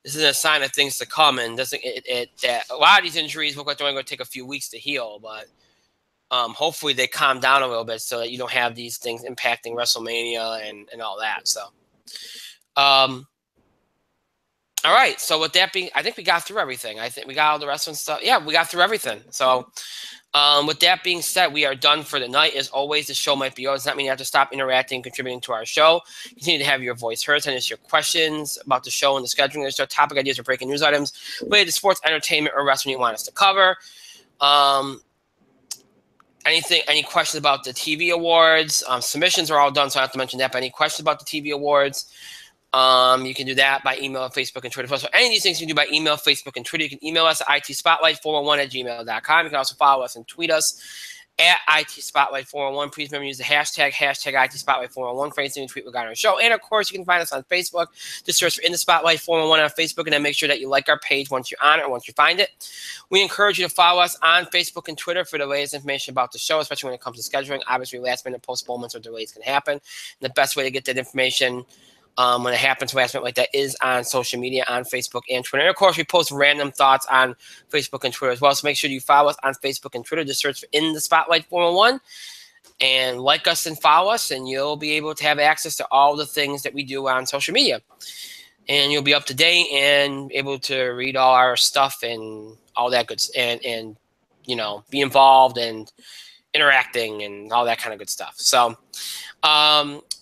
this is a sign of things to come, and that a lot of these injuries look like they're only going to take a few weeks to heal, but hopefully they calm down a little bit so that you don't have these things impacting WrestleMania and all that. So, all right. So with that being, I think we got through everything. I think we got all the wrestling stuff. Yeah, we got through everything. So with that being said, we are done for the night. As always, the show might be yours. Does not mean you have to stop interacting and contributing to our show. Continue to have your voice heard. Send us your questions about the show and the scheduling of the show, topic ideas, or breaking news items related to sports, entertainment, or wrestling you want us to cover. Any questions about the TV awards? Submissions are all done, so I have to mention that. But any questions about the TV awards, you can do that by email, Facebook, and Twitter. So any of these things you can do by email, Facebook, and Twitter. You can email us at itspotlight411@gmail.com. You can also follow us and tweet us at itspotlight411. Please remember to use the hashtag itspotlight411 for anything you tweet regarding our show. And of course, you can find us on Facebook. Just search for In the Spotlight 411 on Facebook, and then make sure that you like our page once you're on it or once you find it. We encourage you to follow us on Facebook and Twitter for the latest information about the show, especially when it comes to scheduling. Obviously, last-minute postponements or delays can happen. And the best way to get that information when it happens last minute like that is on social media, on Facebook and Twitter. And of course, we post random thoughts on Facebook and Twitter as well. So make sure you follow us on Facebook and Twitter. Just search for In the Spotlight 411 and like us and follow us, and you'll be able to have access to all the things that we do on social media. And you'll be up to date and able to read all our stuff and all that good, and be involved and interacting and all that kind of good stuff. So,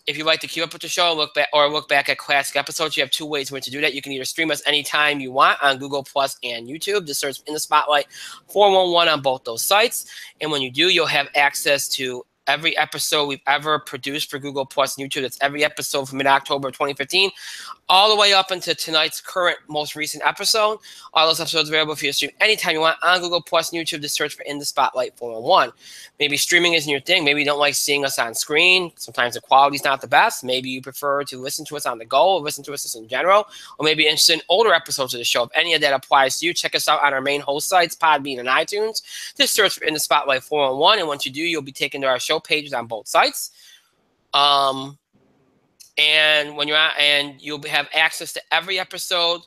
if you'd like to keep up with the show, look back at classic episodes, you have two ways in which to do that. You can either stream us anytime you want on Google Plus and YouTube. Just search In the Spotlight 411 on both those sites. And when you do, you'll have access to every episode we've ever produced for Google Plus and YouTube. That's every episode from mid-October 2015, all the way up into tonight's current, most recent episode. All those episodes available for you to stream anytime you want on Google Plus and YouTube. Just search for In the Spotlight 411. Maybe streaming isn't your thing. Maybe you don't like seeing us on screen. Sometimes the quality's not the best. Maybe you prefer to listen to us on the go or listen to us in general, or maybe you're interested in older episodes of the show. If any of that applies to you, check us out on our main host sites, Podbean and iTunes. Just search for In the Spotlight 411, and once you do, you'll be taken to our show pages on both sites. And when you're out, and you'll have access to every episode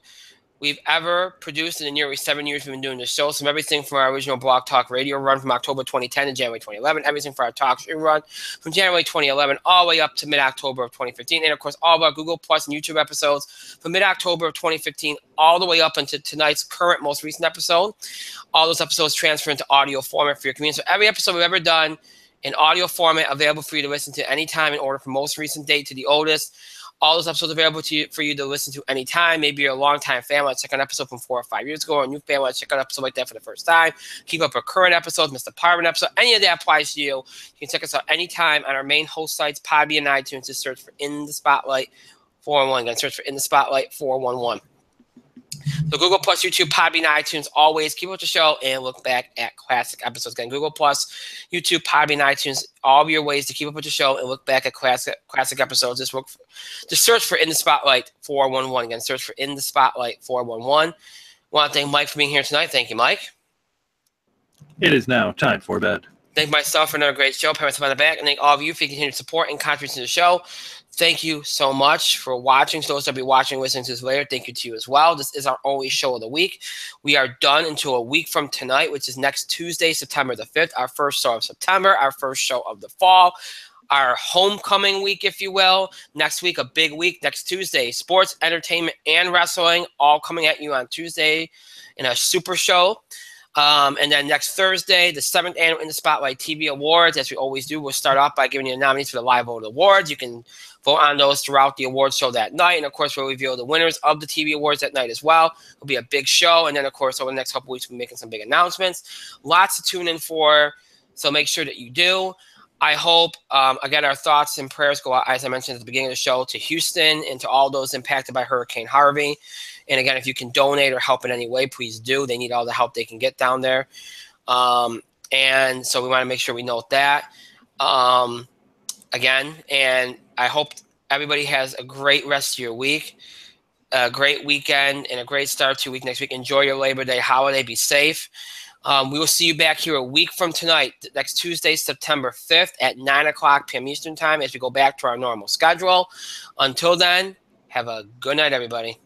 we've ever produced in the nearly 7 years we've been doing this show. So everything from our original Blog Talk Radio run from October 2010 to January 2011, everything for our talk show run from January 2011 all the way up to mid-October of 2015, and of course all of our Google Plus and YouTube episodes from mid-October of 2015 all the way up into tonight's current most recent episode. All those episodes transfer into audio format for your community. So every episode we've ever done in audio format available for you to listen to anytime in order from most recent date to the oldest. All those episodes available to you for you to listen to anytime. Maybe you're a long-time fan, let's check out an episode from 4 or 5 years ago, or a new fan, let's check out an episode like that for the first time. Keep up with current episodes, Mr. Parvin episode, any of that applies to you. You can check us out anytime on our main host sites, Podbean and iTunes. Just search for In the Spotlight 411. Again, search for In the Spotlight 411. So Google Plus, YouTube, Podbean, iTunes, always keep up with the show and look back at classic episodes. Again, Google Plus, YouTube, Podbean, iTunes, all of your ways to keep up with the show and look back at classic episodes. Just search for In the Spotlight 411. Again, search for In the Spotlight 411. I want to thank Mike for being here tonight. Thank you, Mike. It is now time for bed. Thank myself for another great show. Parents on the back, and thank all of you for your continued support and contribution to the show. Thank you so much for watching. So those that will be watching, listening to this later, thank you to you as well. This is our only show of the week. We are done until a week from tonight, which is next Tuesday, September the 5th, our first show of September, our first show of the fall, our homecoming week, if you will. Next week, a big week. Next Tuesday, sports, entertainment, and wrestling, all coming at you on Tuesday in a super show. And then next Thursday, the 7th annual In the Spotlight TV Awards, as we always do, we'll start off by giving you the nominees for the live vote awards. You can vote on those throughout the awards show that night. And, of course, we'll reveal the winners of the TV awards that night as well. It'll be a big show. And then, of course, over the next couple weeks, we'll be making some big announcements. Lots to tune in for, so make sure that you do. I hope, again, our thoughts and prayers go out, as I mentioned at the beginning of the show, to Houston and to all those impacted by Hurricane Harvey. And again, if you can donate or help in any way, please do. They need all the help they can get down there. And so we want to make sure we note that. Again, and I hope everybody has a great rest of your week, a great weekend, and a great start to week next week. Enjoy your Labor Day holiday. Be safe. We will see you back here a week from tonight, next Tuesday, September 5th at 9 o'clock p.m. Eastern Time as we go back to our normal schedule. Until then, have a good night, everybody.